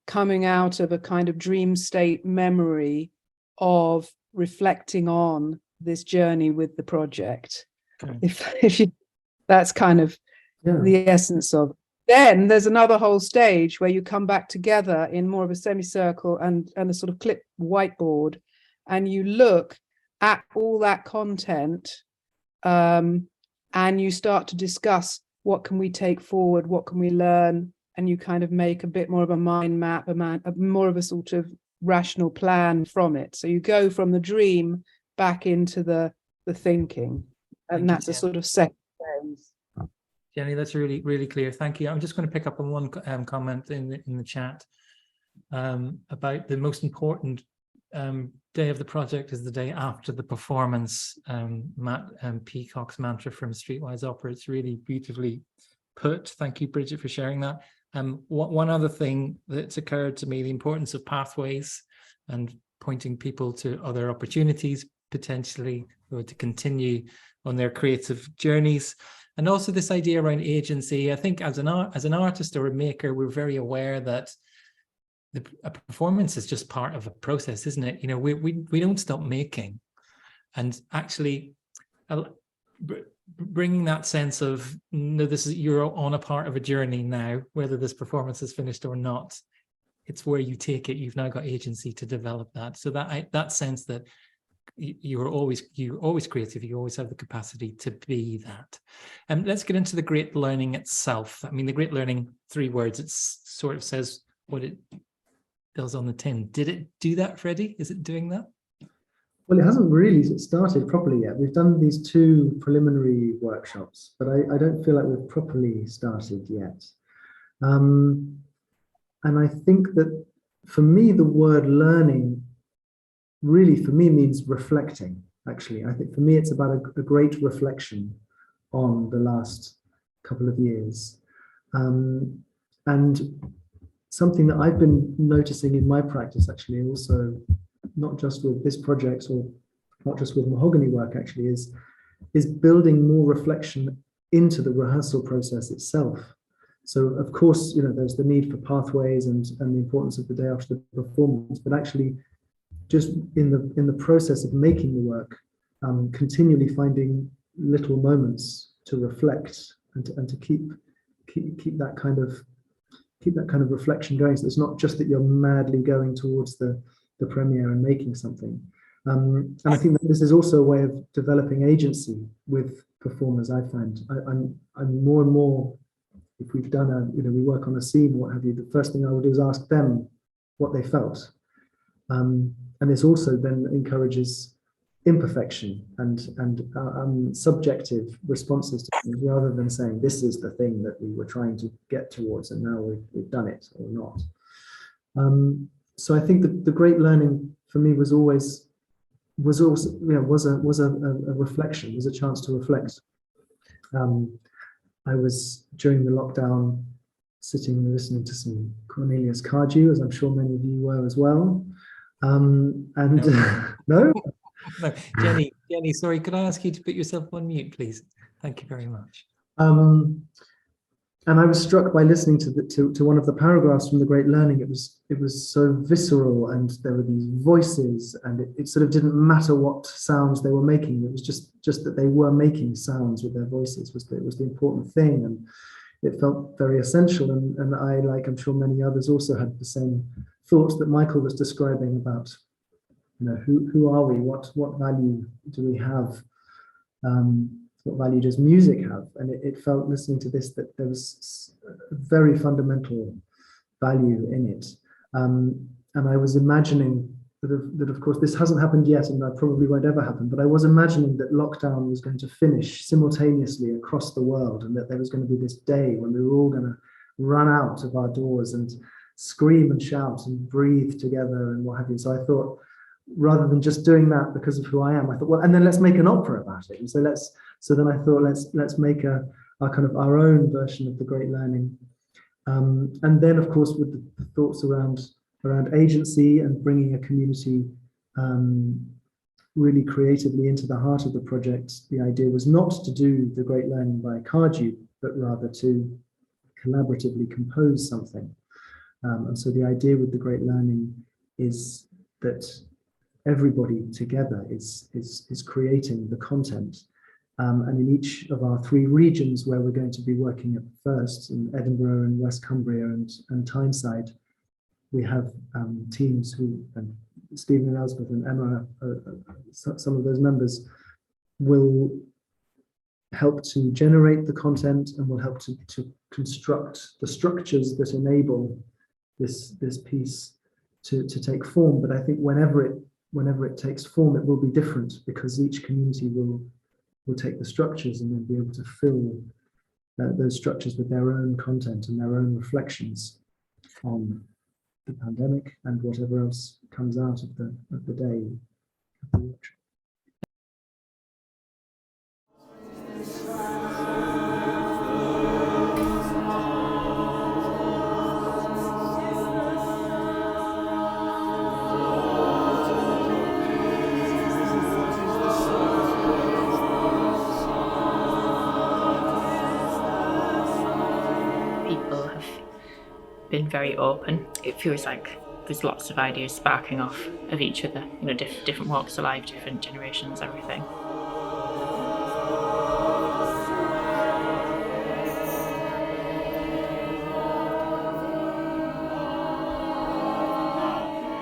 coming out of a kind of dream state memory of reflecting on this journey with the project. Okay. If you, that's kind of the essence of. Then there's another whole stage where you come back together in more of a semicircle and a sort of clip whiteboard, and you look at all that content, and you start to discuss what can we take forward, what can we learn, and you kind of make a bit more of a mind map, more of a sort of rational plan from it. So you go from the dream back into the thinking, and that's a sort of second phase. Jenny, that's really, really clear. Thank you. I'm just going to pick up on one comment in the chat about the most important day of the project is the day after the performance. Matt Peacock's mantra from Streetwise Opera. It's really beautifully put. Thank you, Bridget, for sharing that. One other thing that's occurred to me, the importance of pathways and pointing people to other opportunities potentially, or to continue on their creative journeys. And also this idea around agency. I think as an artist or a maker, we're very aware that a performance is just part of a process, isn't it? You know, we don't stop making, and actually bringing that sense of, no, this is, you're on a part of a journey now, whether this performance is finished or not. It's where you take it. You've now got agency to develop that. So that sense that you're always creative, you always have the capacity to be that. And let's get into the great learning itself. I mean, the great learning, 3 words, it sort of says what it does on the tin. Did it do that, Freddie? Is it doing that? Well, it hasn't really started properly yet. We've done these 2 preliminary workshops, but I don't feel like we've properly started yet. And I think that for me, the word learning really, for me, means reflecting, actually. I think for me, it's about a great reflection on the last couple of years. And something that I've been noticing in my practice, actually, also, not just with this project or not just with mahogany work, actually, is building more reflection into the rehearsal process itself. So, of course, you know, there's the need for pathways and the importance of the day after the performance, but actually, just in the process of making the work, continually finding little moments to reflect and to keep that kind of reflection going. So it's not just that you're madly going towards the premiere and making something. And I think that this is also a way of developing agency with performers. I find I'm more and more, if we've done we work on a scene or what have you, the first thing I will do is ask them what they felt. And this also then encourages imperfection and subjective responses to things, rather than saying this is the thing that we were trying to get towards and now we've done it or not. So I think that the great learning for me was a reflection, was a chance to reflect. I was, during the lockdown, sitting and listening to some Cornelius Cardew, as I'm sure many of you were as well. No? No, Jenny, sorry, could I ask you to put yourself on mute, please? Thank you very much. And I was struck by listening to one of the paragraphs from The Great Learning. It was so visceral, and there were these voices, and it sort of didn't matter what sounds they were making. It was just that they were making sounds with their voices was the important thing, and it felt very essential. And I, like I'm sure many others, also had the same thoughts that Michael was describing about, you know, who are we? What value do we have? What value does music have? And it felt, listening to this, that there was a very fundamental value in it. And I was imagining that of course this hasn't happened yet, and that probably won't ever happen, but I was imagining that lockdown was going to finish simultaneously across the world, and that there was going to be this day when we were all going to run out of our doors and scream and shout and breathe together and what have you. So I thought, rather than just doing that because of who I am, I thought, well, and then let's make an opera about it. And so then I thought, let's make our own version of The Great Learning. And then, of course, with the thoughts around agency and bringing a community really creatively into the heart of the project, the idea was not to do The Great Learning by Cardew, but rather to collaboratively compose something. And so the idea with The Great Learning is that everybody together is creating the content. And in each of our 3 regions where we're going to be working at first, in Edinburgh and West Cumbria and Tyneside, we have teams who, and Stephen and Elspeth and Emma, some of those members will help to generate the content and will help to construct the structures that enable this piece to take form. But I think whenever it takes form, it will be different, because each community will take the structures and then be able to fill those structures with their own content and their own reflections on the pandemic and whatever else comes out of the day of the workshop. Been very open. It feels like there's lots of ideas sparking off of each other, you know, different walks of life, different generations, everything.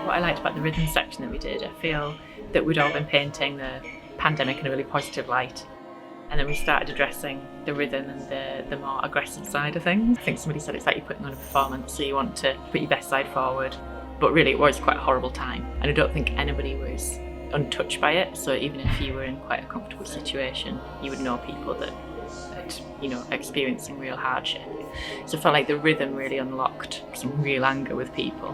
What I liked about the rhythm section that we did, I feel that we'd all been painting the pandemic in a really positive light. And then we started addressing the rhythm and the more aggressive side of things. I think somebody said it's like you're putting on a performance, so you want to put your best side forward. But really it was quite a horrible time. And I don't think anybody was untouched by it. So even if you were in quite a comfortable situation, you would know people that you know, experiencing real hardship. So I felt like the rhythm really unlocked some real anger with people.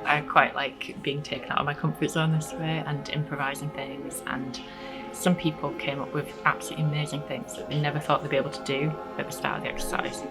I quite like being taken out of my comfort zone this way and improvising things, and some people came up with absolutely amazing things that they never thought they'd be able to do at the start of the exercise.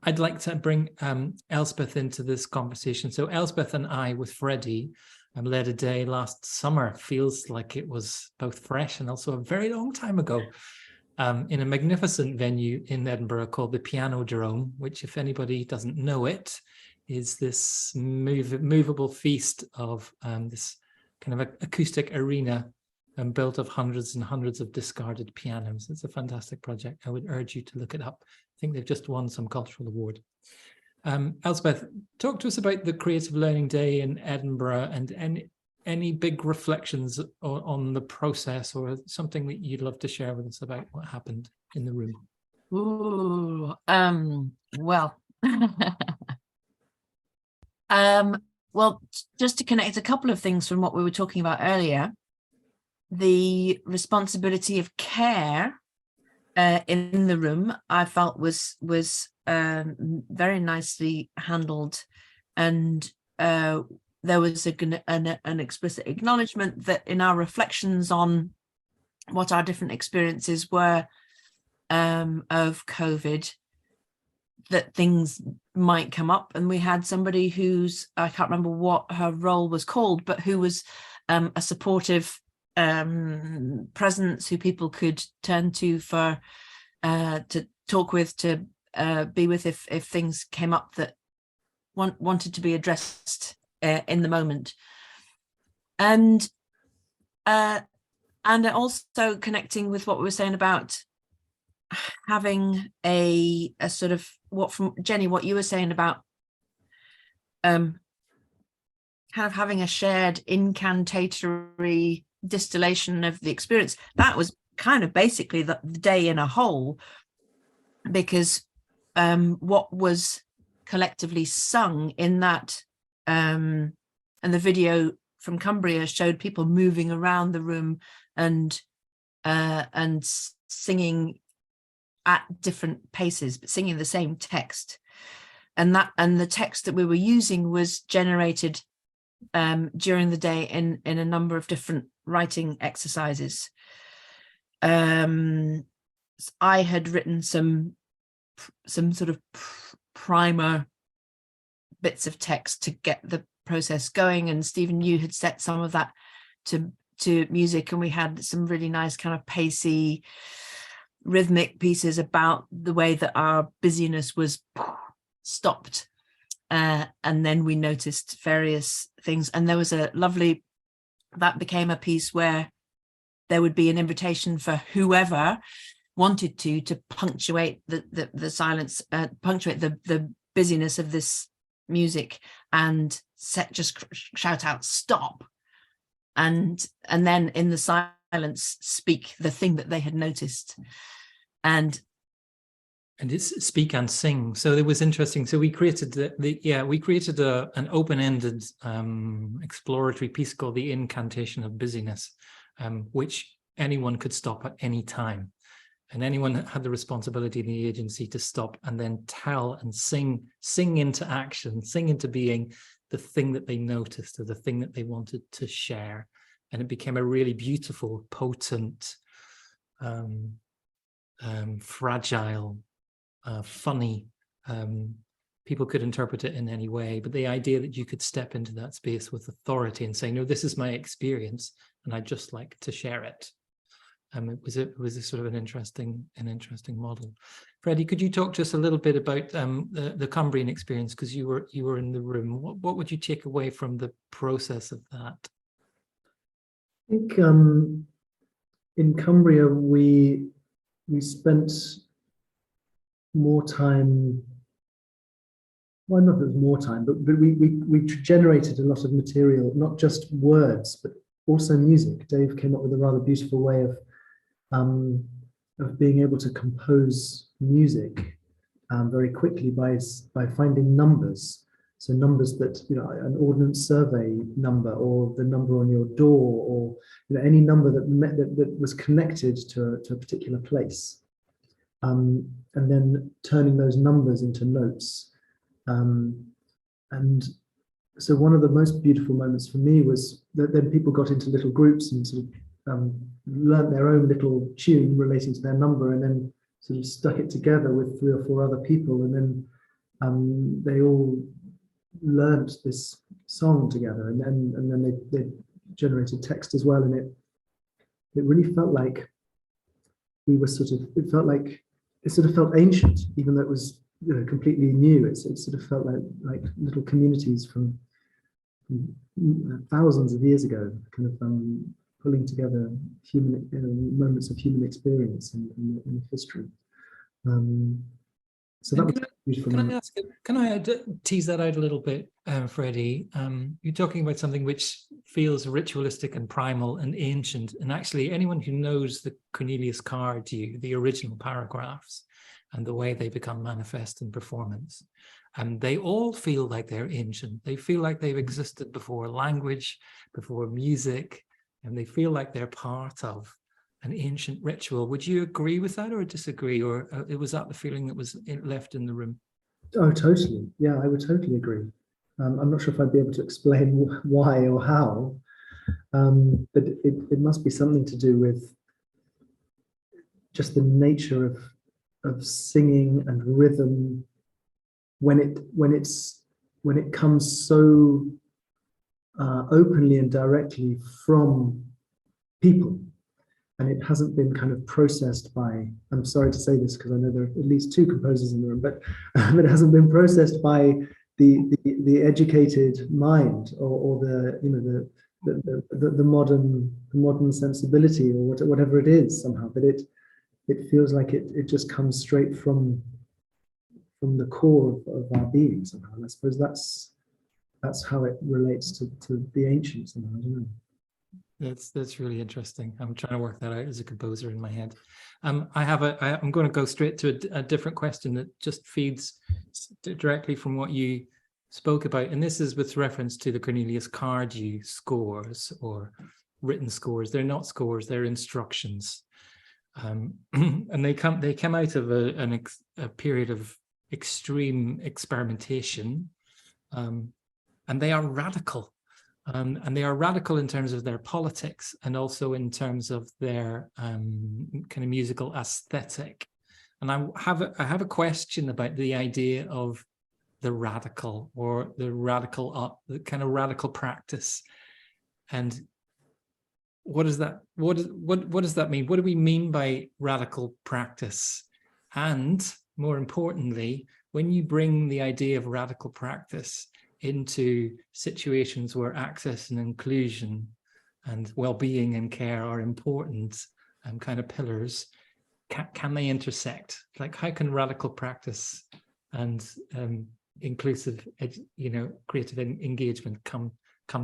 I'd like to bring Elspeth into this conversation. So Elspeth and I, with Freddie, led a day last summer. Feels like it was both fresh and also a very long time ago, in a magnificent venue in Edinburgh called the Piano Jerome, which, if anybody doesn't know it, is this movable feast of this kind of acoustic arena built of hundreds and hundreds of discarded pianos. It's a fantastic project. I would urge you to look it up. I think they've just won some cultural award. Elspeth, talk to us about the Creative Learning Day in Edinburgh and any big reflections on the process, or something that you'd love to share with us about what happened in the room. Ooh, well, well, just to connect a couple of things from what we were talking about earlier, the responsibility of care in the room, I felt was very nicely handled, and there was an explicit acknowledgement that in our reflections on what our different experiences were of COVID, that things might come up, and we had somebody who's, I can't remember what her role was called, but who was a supportive presence who people could turn to for to talk with, to be with if things came up that wanted to be addressed in the moment. And also connecting with what we were saying about having a sort of, what from Jenny, what you were saying about kind of having a shared incantatory distillation of the experience. That was kind of basically the day in a whole. because what was collectively sung in that, and the video from Cumbria showed people moving around the room and singing at different paces, but singing the same text. And the text that we were using was generated during the day in a number of different writing exercises. I had written some sort of primer bits of text to get the process going, and Stephen, you had set some of that to music, and we had some really nice kind of pacey rhythmic pieces about the way that our busyness was stopped, and then we noticed various things, and there was a lovely, that became a piece where there would be an invitation for whoever wanted to punctuate the silence, punctuate the busyness of this music, and just shout out stop, and then in the silence speak the thing that they had noticed. And it's speak and sing. So it was interesting. So we created an open-ended exploratory piece called The Incantation of Busyness, which anyone could stop at any time. And anyone had the responsibility and the agency to stop and then tell and sing into action, sing into being the thing that they noticed or the thing that they wanted to share. And it became a really beautiful, potent, fragile, funny. People could interpret it in any way, but the idea that you could step into that space with authority and say, no, this is my experience, and I'd just like to share it. It was a sort of an interesting model. Freddie, could you talk to us a little bit about the Cumbrian experience, because you were in the room? What would you take away from the process of that? I think in Cumbria we spent more time. Well, not that it was more time, but we generated a lot of material, not just words, but also music. Dave came up with a rather beautiful way of being able to compose music very quickly by finding numbers. So numbers that, an ordnance survey number, or the number on your door, or any number that was connected to a particular place, and then turning those numbers into notes. And so one of the most beautiful moments for me was that then people got into little groups and sort of learned their own little tune relating to their number, and then sort of stuck it together with 3 or 4 other people, and then they all learned this song together, and then they generated text as well, and it really felt like we were it sort of felt ancient, even though it was completely new. It sort of felt like little communities from thousands of years ago, kind of pulling together human moments of human experience in history. So that was beautiful. Can I tease that out a little bit, Freddie? You're talking about something which feels ritualistic and primal and ancient, and actually anyone who knows the Cornelius Carr to the original paragraphs and the way they become manifest in performance, they all feel like they're ancient. They feel like they've existed before language, before music, and they feel like they're part of an ancient ritual. Would you agree with that or disagree, or was that the feeling that was left in the room? Oh, totally. Yeah, I would totally agree. I'm not sure if I'd be able to explain why or how, but it must be something to do with just the nature of singing and rhythm when it comes so openly and directly from people. And it hasn't been kind of processed by, I'm sorry to say this because I know there are at least 2 composers in the room, but it hasn't been processed by the educated mind or the modern sensibility or whatever it is somehow. But it feels like it just comes straight from the core of our being somehow. And I suppose that's how it relates to the ancients somehow. I don't know. That's really interesting. I'm trying to work that out as a composer in my head. I'm going to go straight to a different question that just feeds directly from what you spoke about, and this is with reference to the Cornelius Cardew scores or written scores. They're not scores; they're instructions, and they come out of a period of extreme experimentation, and they are radical. And they are radical in terms of their politics and also in terms of their kind of musical aesthetic. And I have a question about the idea of the radical, or the kind of radical practice. And what does that what does that mean? What do we mean by radical practice? And more importantly, when you bring the idea of radical practice into situations where access and inclusion and well-being and care are important kind of pillars, can they intersect? Like, how can radical practice and inclusive, creative engagement come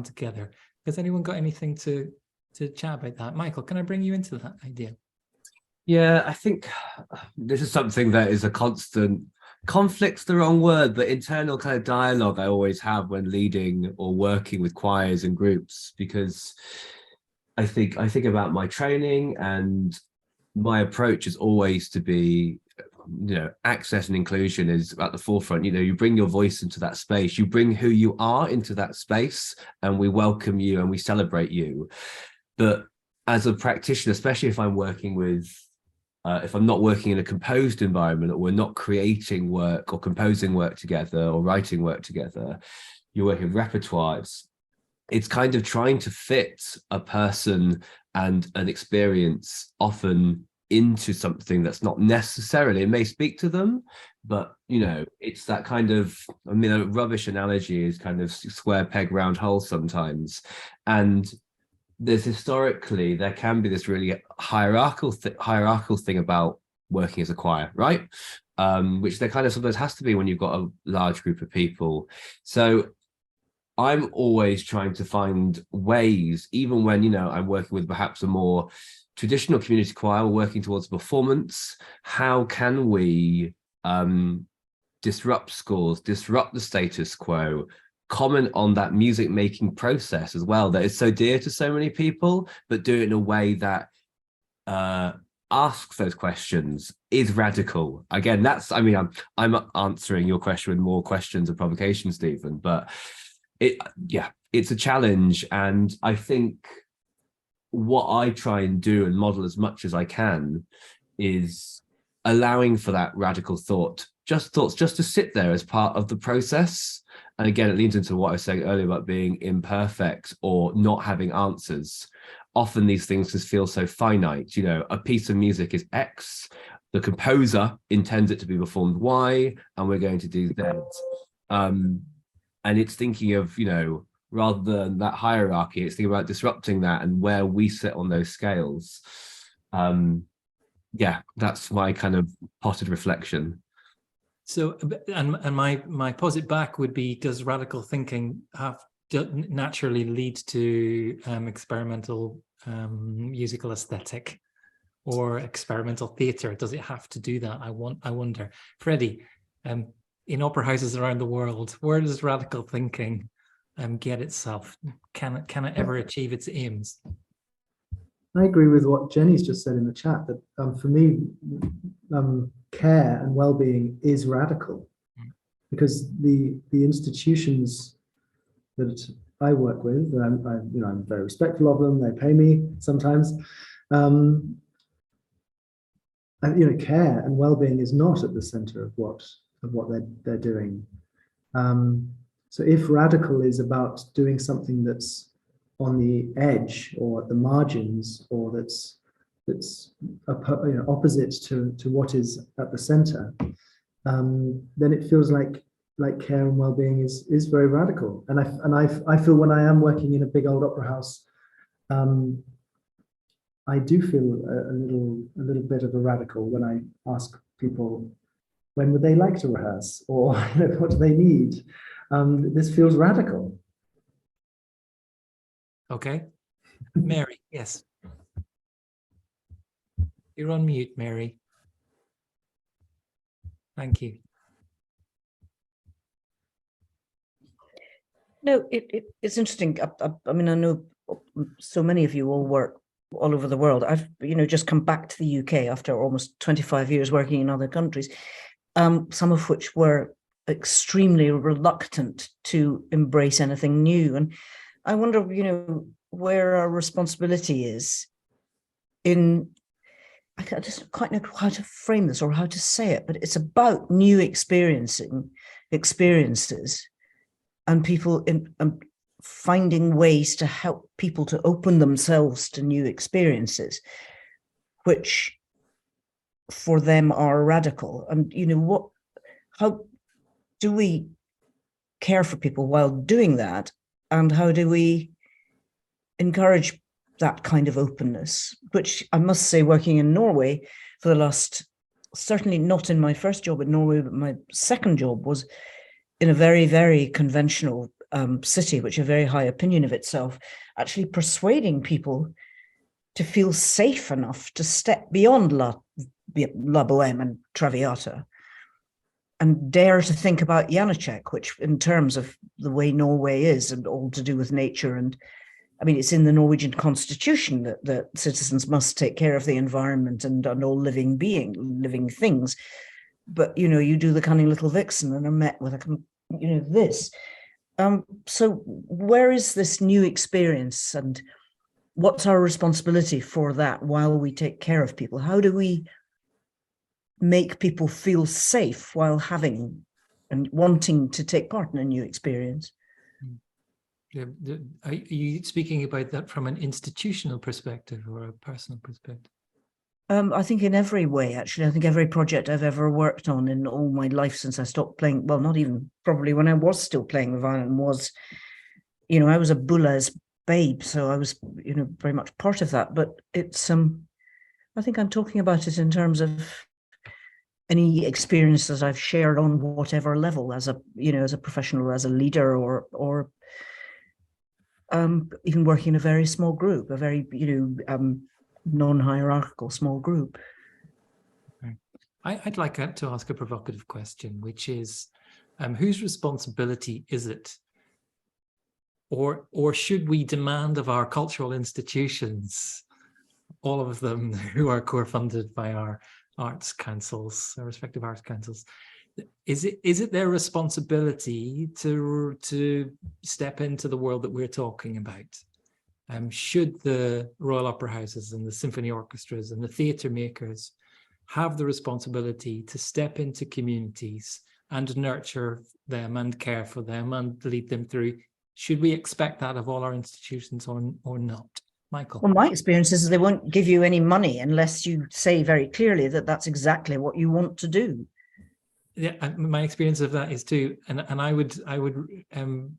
together? Has anyone got anything to chat about that? Michael, can I bring you into that idea? Yeah, I think this is something that is a constant. Conflict's the wrong word, but internal kind of dialogue I always have when leading or working with choirs and groups, because I think about my training, and my approach is always to be, access and inclusion is at the forefront. You bring your voice into that space, you bring who you are into that space, and we welcome you and we celebrate you. But as a practitioner, especially if I'm working with if I'm not working in a composed environment, or we're not creating work or composing work together or writing work together, you're working with repertoires. It's kind of trying to fit a person and an experience often into something that's not necessarily, it may speak to them, but it's that kind of, a rubbish analogy is kind of square peg round hole sometimes. And there can be this really hierarchical thing about working as a choir, right? Which there kind of sometimes has to be when you've got a large group of people. So I'm always trying to find ways, even when, I'm working with perhaps a more traditional community choir, we're working towards performance. How can we disrupt scores, disrupt the status quo, comment on that music making process as well that is so dear to so many people, but do it in a way that asks those questions, is radical. Again, I'm answering your question with more questions and provocation, Stephen, but it's a challenge. And I think what I try and do and model as much as I can is allowing for that radical thoughts just to sit there as part of the process. And again, it leads into what I was saying earlier about being imperfect or not having answers. Often these things just feel so finite. A piece of music is X, the composer intends it to be performed Y, and we're going to do Z. And it's thinking of, rather than that hierarchy, it's thinking about disrupting that and where we sit on those scales. That's my kind of potted reflection. So, and my posit back would be: does radical thinking naturally lead to experimental musical aesthetic or experimental theatre? Does it have to do that? I wonder. Freddie, in opera houses around the world, where does radical thinking get itself? Can it ever achieve its aims? I agree with what Jenny's just said in the chat, that for me, care and well-being is radical, because the institutions that I work with, I'm very respectful of them. They pay me sometimes. And, care and well-being is not at the center of what they're doing. So if radical is about doing something that's on the edge or at the margins, or that's opposite to what is at the center, then it feels like care and well-being is very radical. And I feel when I am working in a big old opera house, I do feel a little bit of a radical when I ask people, when would they like to rehearse, or what do they need? This feels radical. Okay. Mary, yes. You're on mute, Mary. Thank you. No, it's interesting. I mean, I know so many of you all work all over the world. I've, just come back to the UK after almost 25 years working in other countries, some of which were extremely reluctant to embrace anything new. And I wonder, where our responsibility is in, I just quite know how to frame this or how to say it, but it's about new experiences and people finding ways to help people to open themselves to new experiences, which for them are radical. And how do we care for people while doing that? And how do we encourage that kind of openness, which I must say, working in Norway for the last, certainly not in my first job in Norway, but my second job was in a very, very conventional city, which a very high opinion of itself, actually persuading people to feel safe enough to step beyond La Bohème and Traviata and dare to think about Janacek, which in terms of the way Norway is and all to do with nature. And I mean, it's in the Norwegian constitution that citizens must take care of the environment and all living things. But, you do the cunning little vixen and are met with this. So where is this new experience and what's our responsibility for that while we take care of people? How do we make people feel safe while having and wanting to take part in a new experience? Are you speaking about that from an institutional perspective or a personal perspective? I think in every way, actually. I think every project I've ever worked on in all my life since I stopped playing, well, not even probably when I was still playing the violin was, I was a Boulez babe, so I was, very much part of that. But it's, I think I'm talking about it in terms of any experiences I've shared on whatever level as a, as a professional, as a leader or even working in a very small group, a very, non-hierarchical small group. I'd like to ask a provocative question, which is, whose responsibility is it? Or should we demand of our cultural institutions, all of them who are core-funded by our arts councils, our respective arts councils, is it their responsibility to step into the world that we're talking about? Should the Royal Opera Houses and the symphony orchestras and the theatre makers have the responsibility to step into communities and nurture them and care for them and lead them through? Should we expect that of all our institutions or not? Michael? Well, my experience is they won't give you any money unless you say very clearly that that's exactly what you want to do. Yeah, my experience of that is too, and I would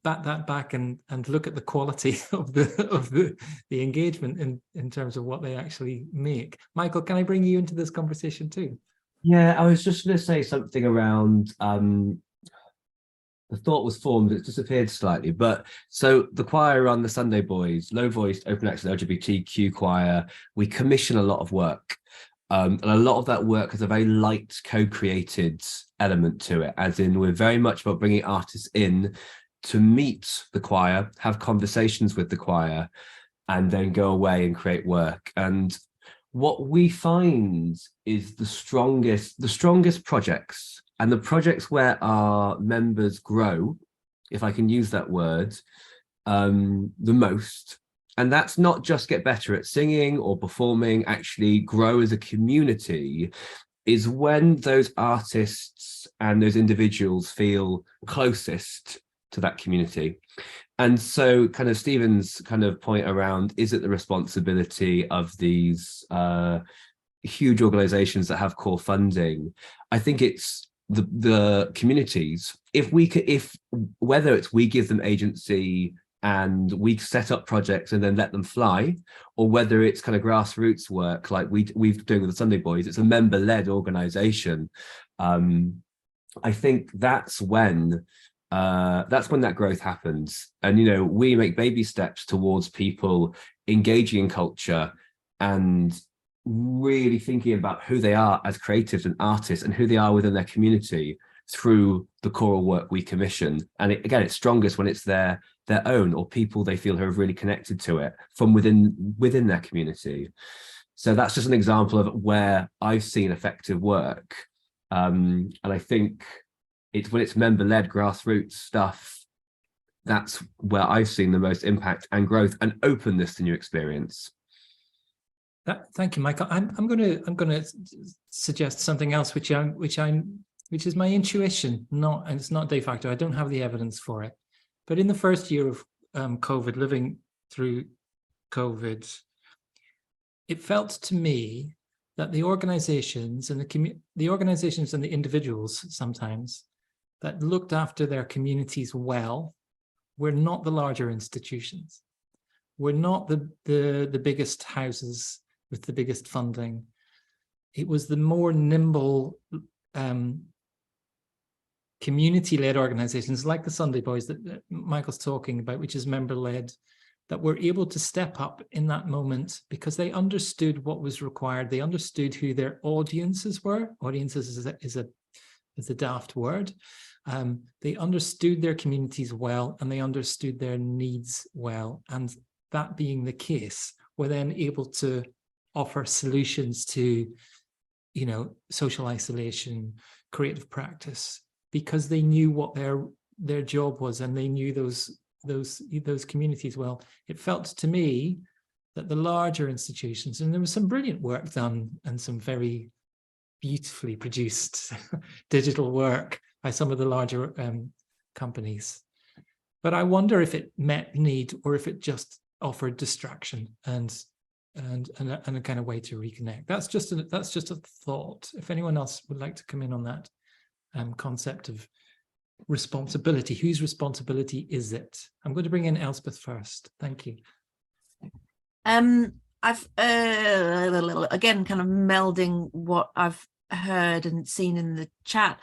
bat that back and look at the quality of the engagement in terms of what they actually make. Michael, can I bring you into this conversation too? Yeah, I was just going to say something around the thought was formed, it's disappeared slightly, but so the choir on the Sunday Boys, low-voiced, open access LGBTQ choir, we commission a lot of work. And a lot of that work has a very light co-created element to it, as in we're very much about bringing artists in to meet the choir, have conversations with the choir, and then go away and create work. And what we find is the strongest projects and the projects where our members grow, if I can use that word, the most. And that's not just get better at singing or performing, actually grow as a community, is when those artists and those individuals feel closest to that community. And so kind of Stephen's kind of point around, is it the responsibility of these huge organizations that have core funding? I think it's the communities. If whether it's we give them agency and we set up projects and then let them fly, or whether it's kind of grassroots work like we've doing with the Sunday Boys, it's a member-led organization. I think that's when that's when that growth happens. And, you know, we make baby steps towards people engaging in culture and really thinking about who they are as creatives and artists and who they are within their community through the choral work we commission. And again, it's strongest when it's their own, or people they feel who have really connected to it from within their community. So that's just an example of where I've seen effective work. And I think it's when it's member-led grassroots stuff, that's where I've seen the most impact and growth and openness to new experience. Thank you, Michael. I'm going to suggest something else, which is my intuition. And it's not de facto. I don't have the evidence for it. But in the first year of COVID, living through COVID, it felt to me that the organizations and the individuals sometimes that looked after their communities well were not the larger institutions, were not the biggest houses with the biggest funding. It was the more nimble community-led organizations like the Sunday Boys that Michael's talking about, which is member-led, that were able to step up in that moment because they understood what was required. They understood who their audiences were. Audiences is a daft word. They understood their communities well, and they understood their needs well. And that being the case, were then able to offer solutions to, you know, social isolation, creative practice, because they knew what their job was, and they knew those communities well. It felt to me that the larger institutions, and there was some brilliant work done and some very beautifully produced digital work by some of the larger companies. But I wonder if it met need or if it just offered distraction and a kind of way to reconnect. That's just a thought. If anyone else would like to come in on that concept of responsibility, whose responsibility is it? I'm going to bring in Elspeth first. Thank you. I've again kind of melding what I've heard and seen in the chat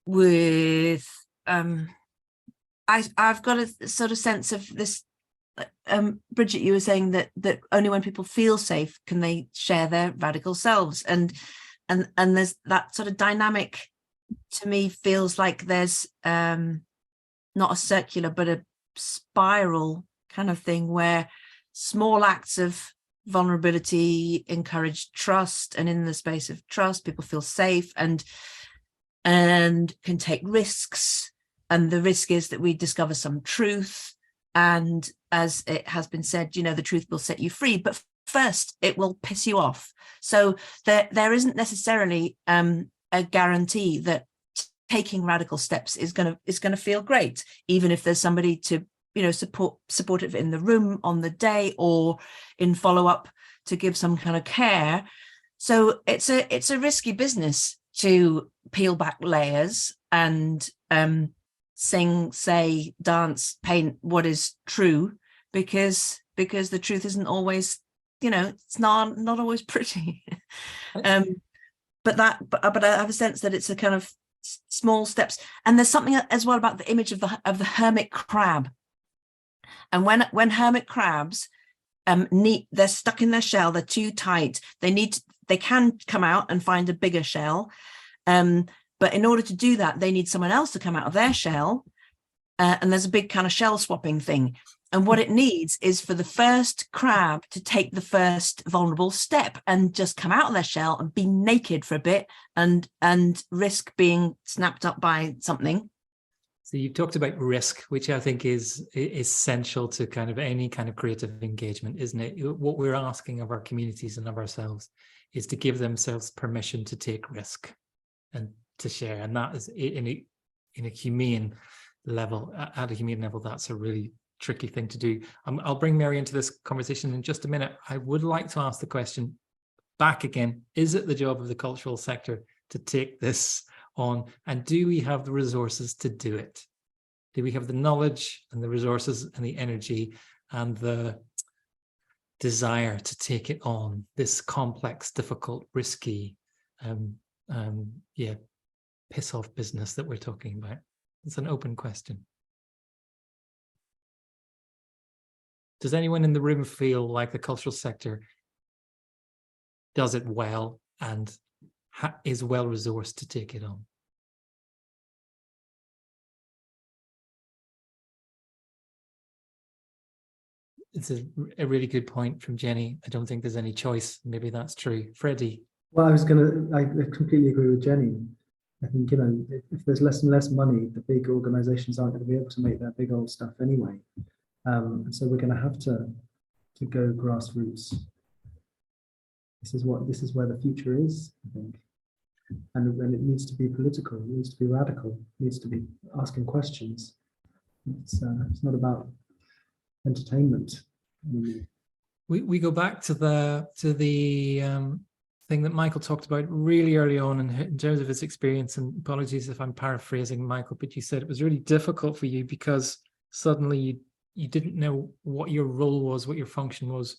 with I've got a sort of sense of this. Bridget, you were saying that only when people feel safe can they share their radical selves, and there's that sort of dynamic. To me, feels like there's not a circular but a spiral kind of thing where small acts of vulnerability encourage trust, and in the space of trust people feel safe and can take risks, and the risk is that we discover some truth, and as it has been said, you know, the truth will set you free, but first it will piss you off. So there isn't necessarily a guarantee that taking radical steps is going to feel great, even if there's somebody to, you know, support it in the room on the day or in follow-up to give some kind of care. So it's a risky business to peel back layers and sing, say, dance, paint what is true, because the truth isn't always, you know, it's not always pretty. But I have a sense that it's a kind of small steps, and there's something as well about the image of the hermit crab. And when hermit crabs they're stuck in their shell, they're too tight. They can come out and find a bigger shell, but in order to do that, they need someone else to come out of their shell, and there's a big kind of shell swapping thing. And what it needs is for the first crab to take the first vulnerable step and just come out of their shell and be naked for a bit and risk being snapped up by something. So you've talked about risk, which I think is essential to kind of any kind of creative engagement, isn't it? What we're asking of our communities and of ourselves is to give themselves permission to take risk and to share. And that is in a humane level, at a humane level, that's a really tricky thing to do. I'll bring Mary into this conversation in just a minute. I would like to ask the question back again. Is it the job of the cultural sector to take this on? And do we have the resources to do it? Do we have the knowledge and the resources and the energy and the desire to take it on, this complex, difficult, risky, piss off business that we're talking about? It's an open question. Does anyone in the room feel like the cultural sector does it well and is well resourced to take it on? It's a really good point from Jenny. I don't think there's any choice. Maybe that's true. Freddie. Well, I completely agree with Jenny. I think, you know, if there's less and less money, the big organizations aren't going to be able to make their big old stuff anyway. And so we're going to have to go grassroots. This is where the future is, I think. And it needs to be political, it needs to be radical, it needs to be asking questions. It's not about entertainment. We go back to the thing that Michael talked about really early on in terms of his experience, and apologies if I'm paraphrasing Michael, but you said it was really difficult for you because suddenly you didn't know what your role was, what your function was.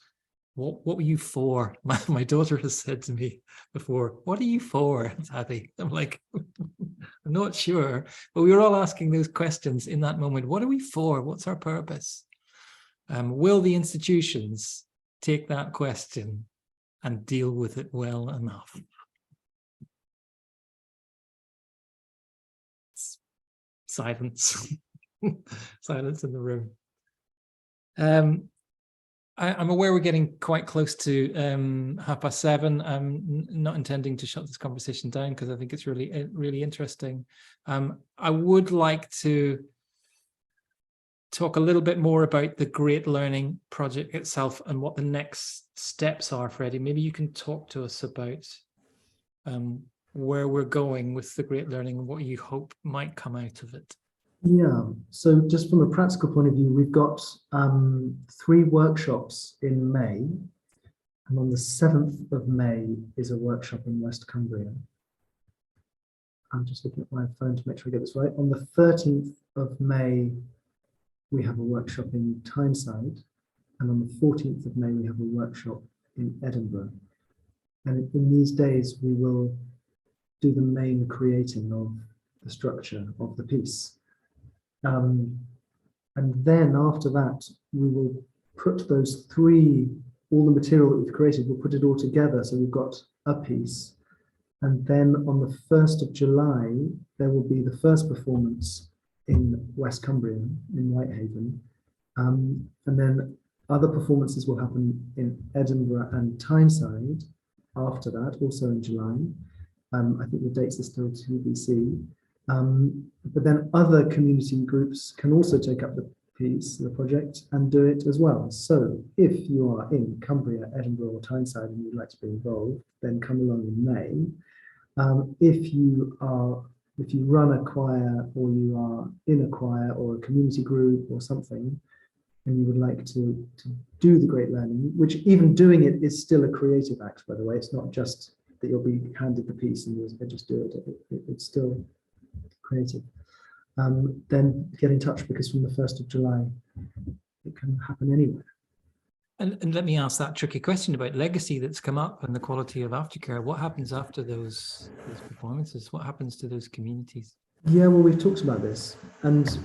What were you for? My daughter has said to me before, what are you for, Daddy? I'm like, I'm not sure. But we were all asking those questions in that moment. What are we for? What's our purpose? Will the institutions take that question and deal with it well enough? Silence. Silence in the room. I'm aware we're getting quite close to 7:30. I'm not intending to shut this conversation down because I think it's really interesting. I would like to talk a little bit more about the Great Learning Project itself and what the next steps are. Freddie, maybe you can talk to us about where we're going with the Great Learning and what you hope might come out of it. Yeah, so just from a practical point of view, we've got 3 workshops in May, and on the 7th of May is a workshop in West Cumbria. I'm just looking at my phone to make sure I get this right. On the 13th of May, we have a workshop in Tyneside, and on the 14th of May, we have a workshop in Edinburgh. And in these days, we will do the main creating of the structure of the piece. And then after that, we will put those 3, all the material that we've created, we'll put it all together. So we've got a piece. And then on the 1st of July, there will be the first performance in West Cumbria, in Whitehaven. And then other performances will happen in Edinburgh and Tyneside after that, also in July. I think the dates are still TBC. But then other community groups can also take up the piece, the project, and do it as well. So if you are in Cumbria, Edinburgh, or Tyneside and you'd like to be involved, then come along in May. If you run a choir, or you are in a choir or a community group or something, and you would like to do the Great Learning, which even doing it is still a creative act, by the way. It's not just that you'll be handed the piece and you'll just do it. It's still creative. Then get in touch, because from the 1st of July, it can happen anywhere. And let me ask that tricky question about legacy that's come up and the quality of aftercare. What happens after those performances? What happens to those communities? Yeah, well, we've talked about this, and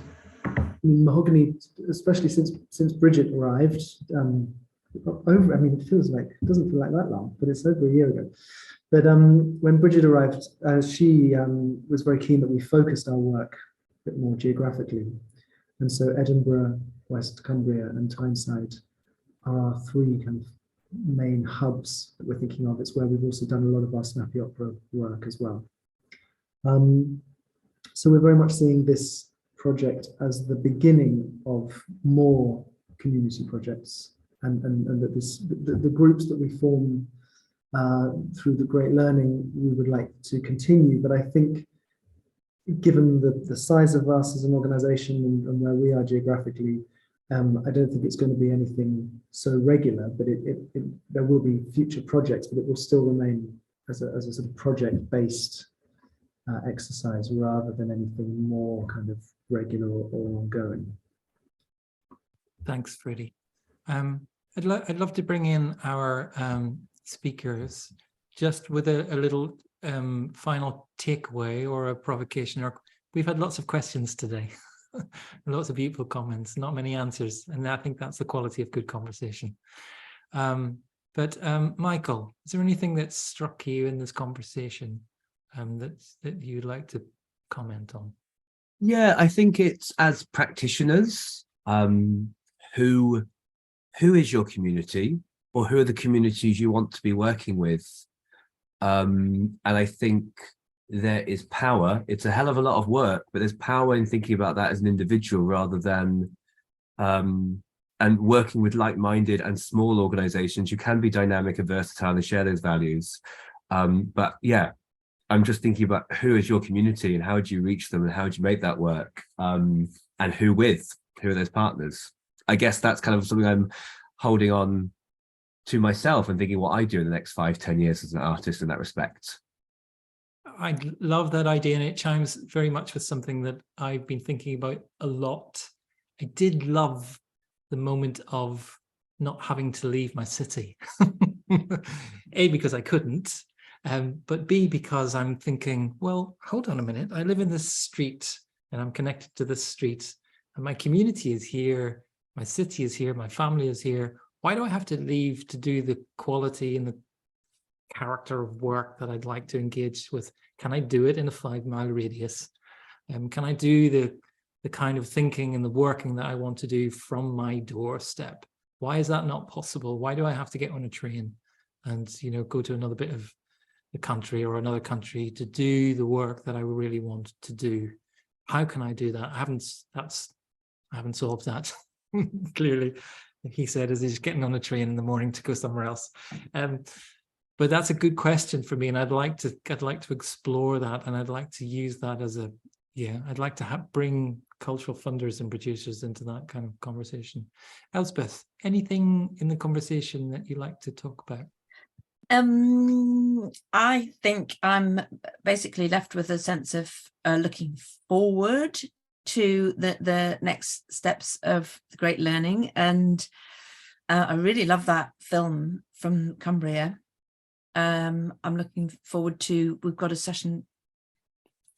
I mean, Mahogany, especially since Bridget arrived, it doesn't feel like that long, but it's over a year ago. But when Bridget arrived, she was very keen that we focused our work a bit more geographically. And so Edinburgh, West Cumbria and Tyneside are our 3 kind of main hubs that we're thinking of. It's where we've also done a lot of our snappy opera work as well. So we're very much seeing this project as the beginning of more community projects, and that the groups that we form through the Great Learning, we would like to continue. But I think, given the size of us as an organization and where we are geographically, I don't think it's going to be anything so regular, but there will be future projects, but it will still remain as a sort of project-based exercise rather than anything more kind of regular or ongoing. Thanks, Freddie. I'd love to bring in our speakers just with a little final takeaway or a provocation. Or we've had lots of questions today, lots of beautiful comments, not many answers, and I think that's the quality of good conversation. But Michael, is there anything that struck you in this conversation that you'd like to comment on? Yeah, I think it's, as practitioners, who is your community, or who are the communities you want to be working with? And I think there is power. It's a hell of a lot of work, but there's power in thinking about that as an individual rather than and working with like-minded and small organizations. You can be dynamic and versatile and share those values. But yeah, I'm just thinking about who is your community and how do you reach them and how do you make that work, and who are those partners? I guess that's kind of something I'm holding on to myself and thinking what I do in the next 5-10 years as an artist in that respect. I love that idea, and it chimes very much with something that I've been thinking about a lot. I did love the moment of not having to leave my city. A, because I couldn't, but B, because I'm thinking, well, hold on a minute. I live in this street and I'm connected to this street and my community is here. My city is here. My family is here. Why do I have to leave to do the quality and the character of work that I'd like to engage with? Can I do it in a 5-mile radius? Can I do the kind of thinking and the working that I want to do from my doorstep? Why is that not possible? Why do I have to get on a train and, you know, go to another bit of the country or another country to do the work that I really want to do? How can I do that? I haven't solved that. Clearly, he said, as he's getting on a train in the morning to go somewhere else. But that's a good question for me, and I'd like to explore that, and I'd like to use that as I'd like to bring cultural funders and producers into that kind of conversation. Elspeth, anything in the conversation that you'd like to talk about? I think I'm basically left with a sense of looking forward to the next steps of the Great Learning, and I really love that film from Cumbria. I'm looking forward to, we've got a session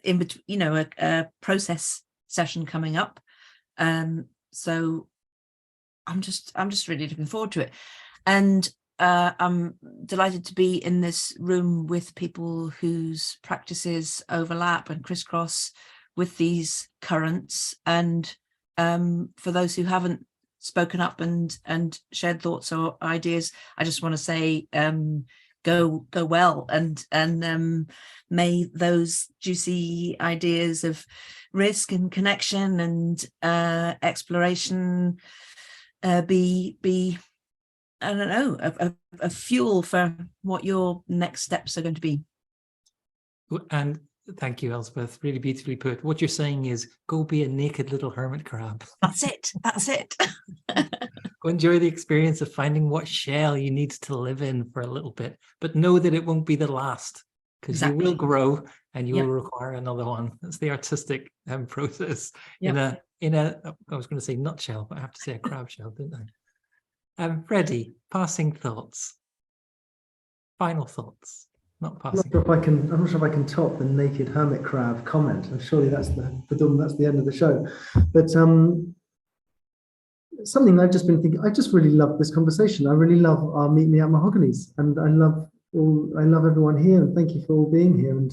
in between, you know, a process session coming up, so I'm just really looking forward to it, and I'm delighted to be in this room with people whose practices overlap and crisscross with these currents, and for those who haven't spoken up and shared thoughts or ideas, I just want to say go well, and may those juicy ideas of risk and connection and exploration be I don't know, a fuel for what your next steps are going to be. And thank you, Elspeth. Really beautifully put. What you're saying is, go be a naked little hermit crab. That's it. That's it. Go enjoy the experience of finding what shell you need to live in for a little bit, but know that it won't be the last, because you will grow and you will require another one. That's the artistic process. In a I was going to say nutshell, but I have to say a crab shell, didn't I? Freddie, passing thoughts, final thoughts. Not passing. I'm not sure if I can top the naked hermit crab comment. And surely that's the end of the show. But something I've just been thinking. I just really love this conversation. I really love our Meet Me at Mahogany's, and I love everyone here. And thank you for all being here. And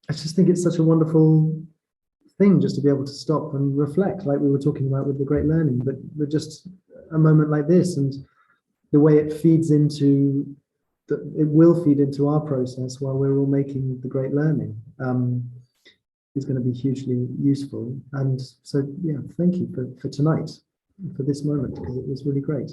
I just think it's such a wonderful thing just to be able to stop and reflect, like we were talking about with the Great Learning, but just a moment like this, and the way it feeds into it will feed into our process while we're all making the Great Learning, is going to be hugely useful. And so, yeah, thank you for tonight, for this moment, because it was really great.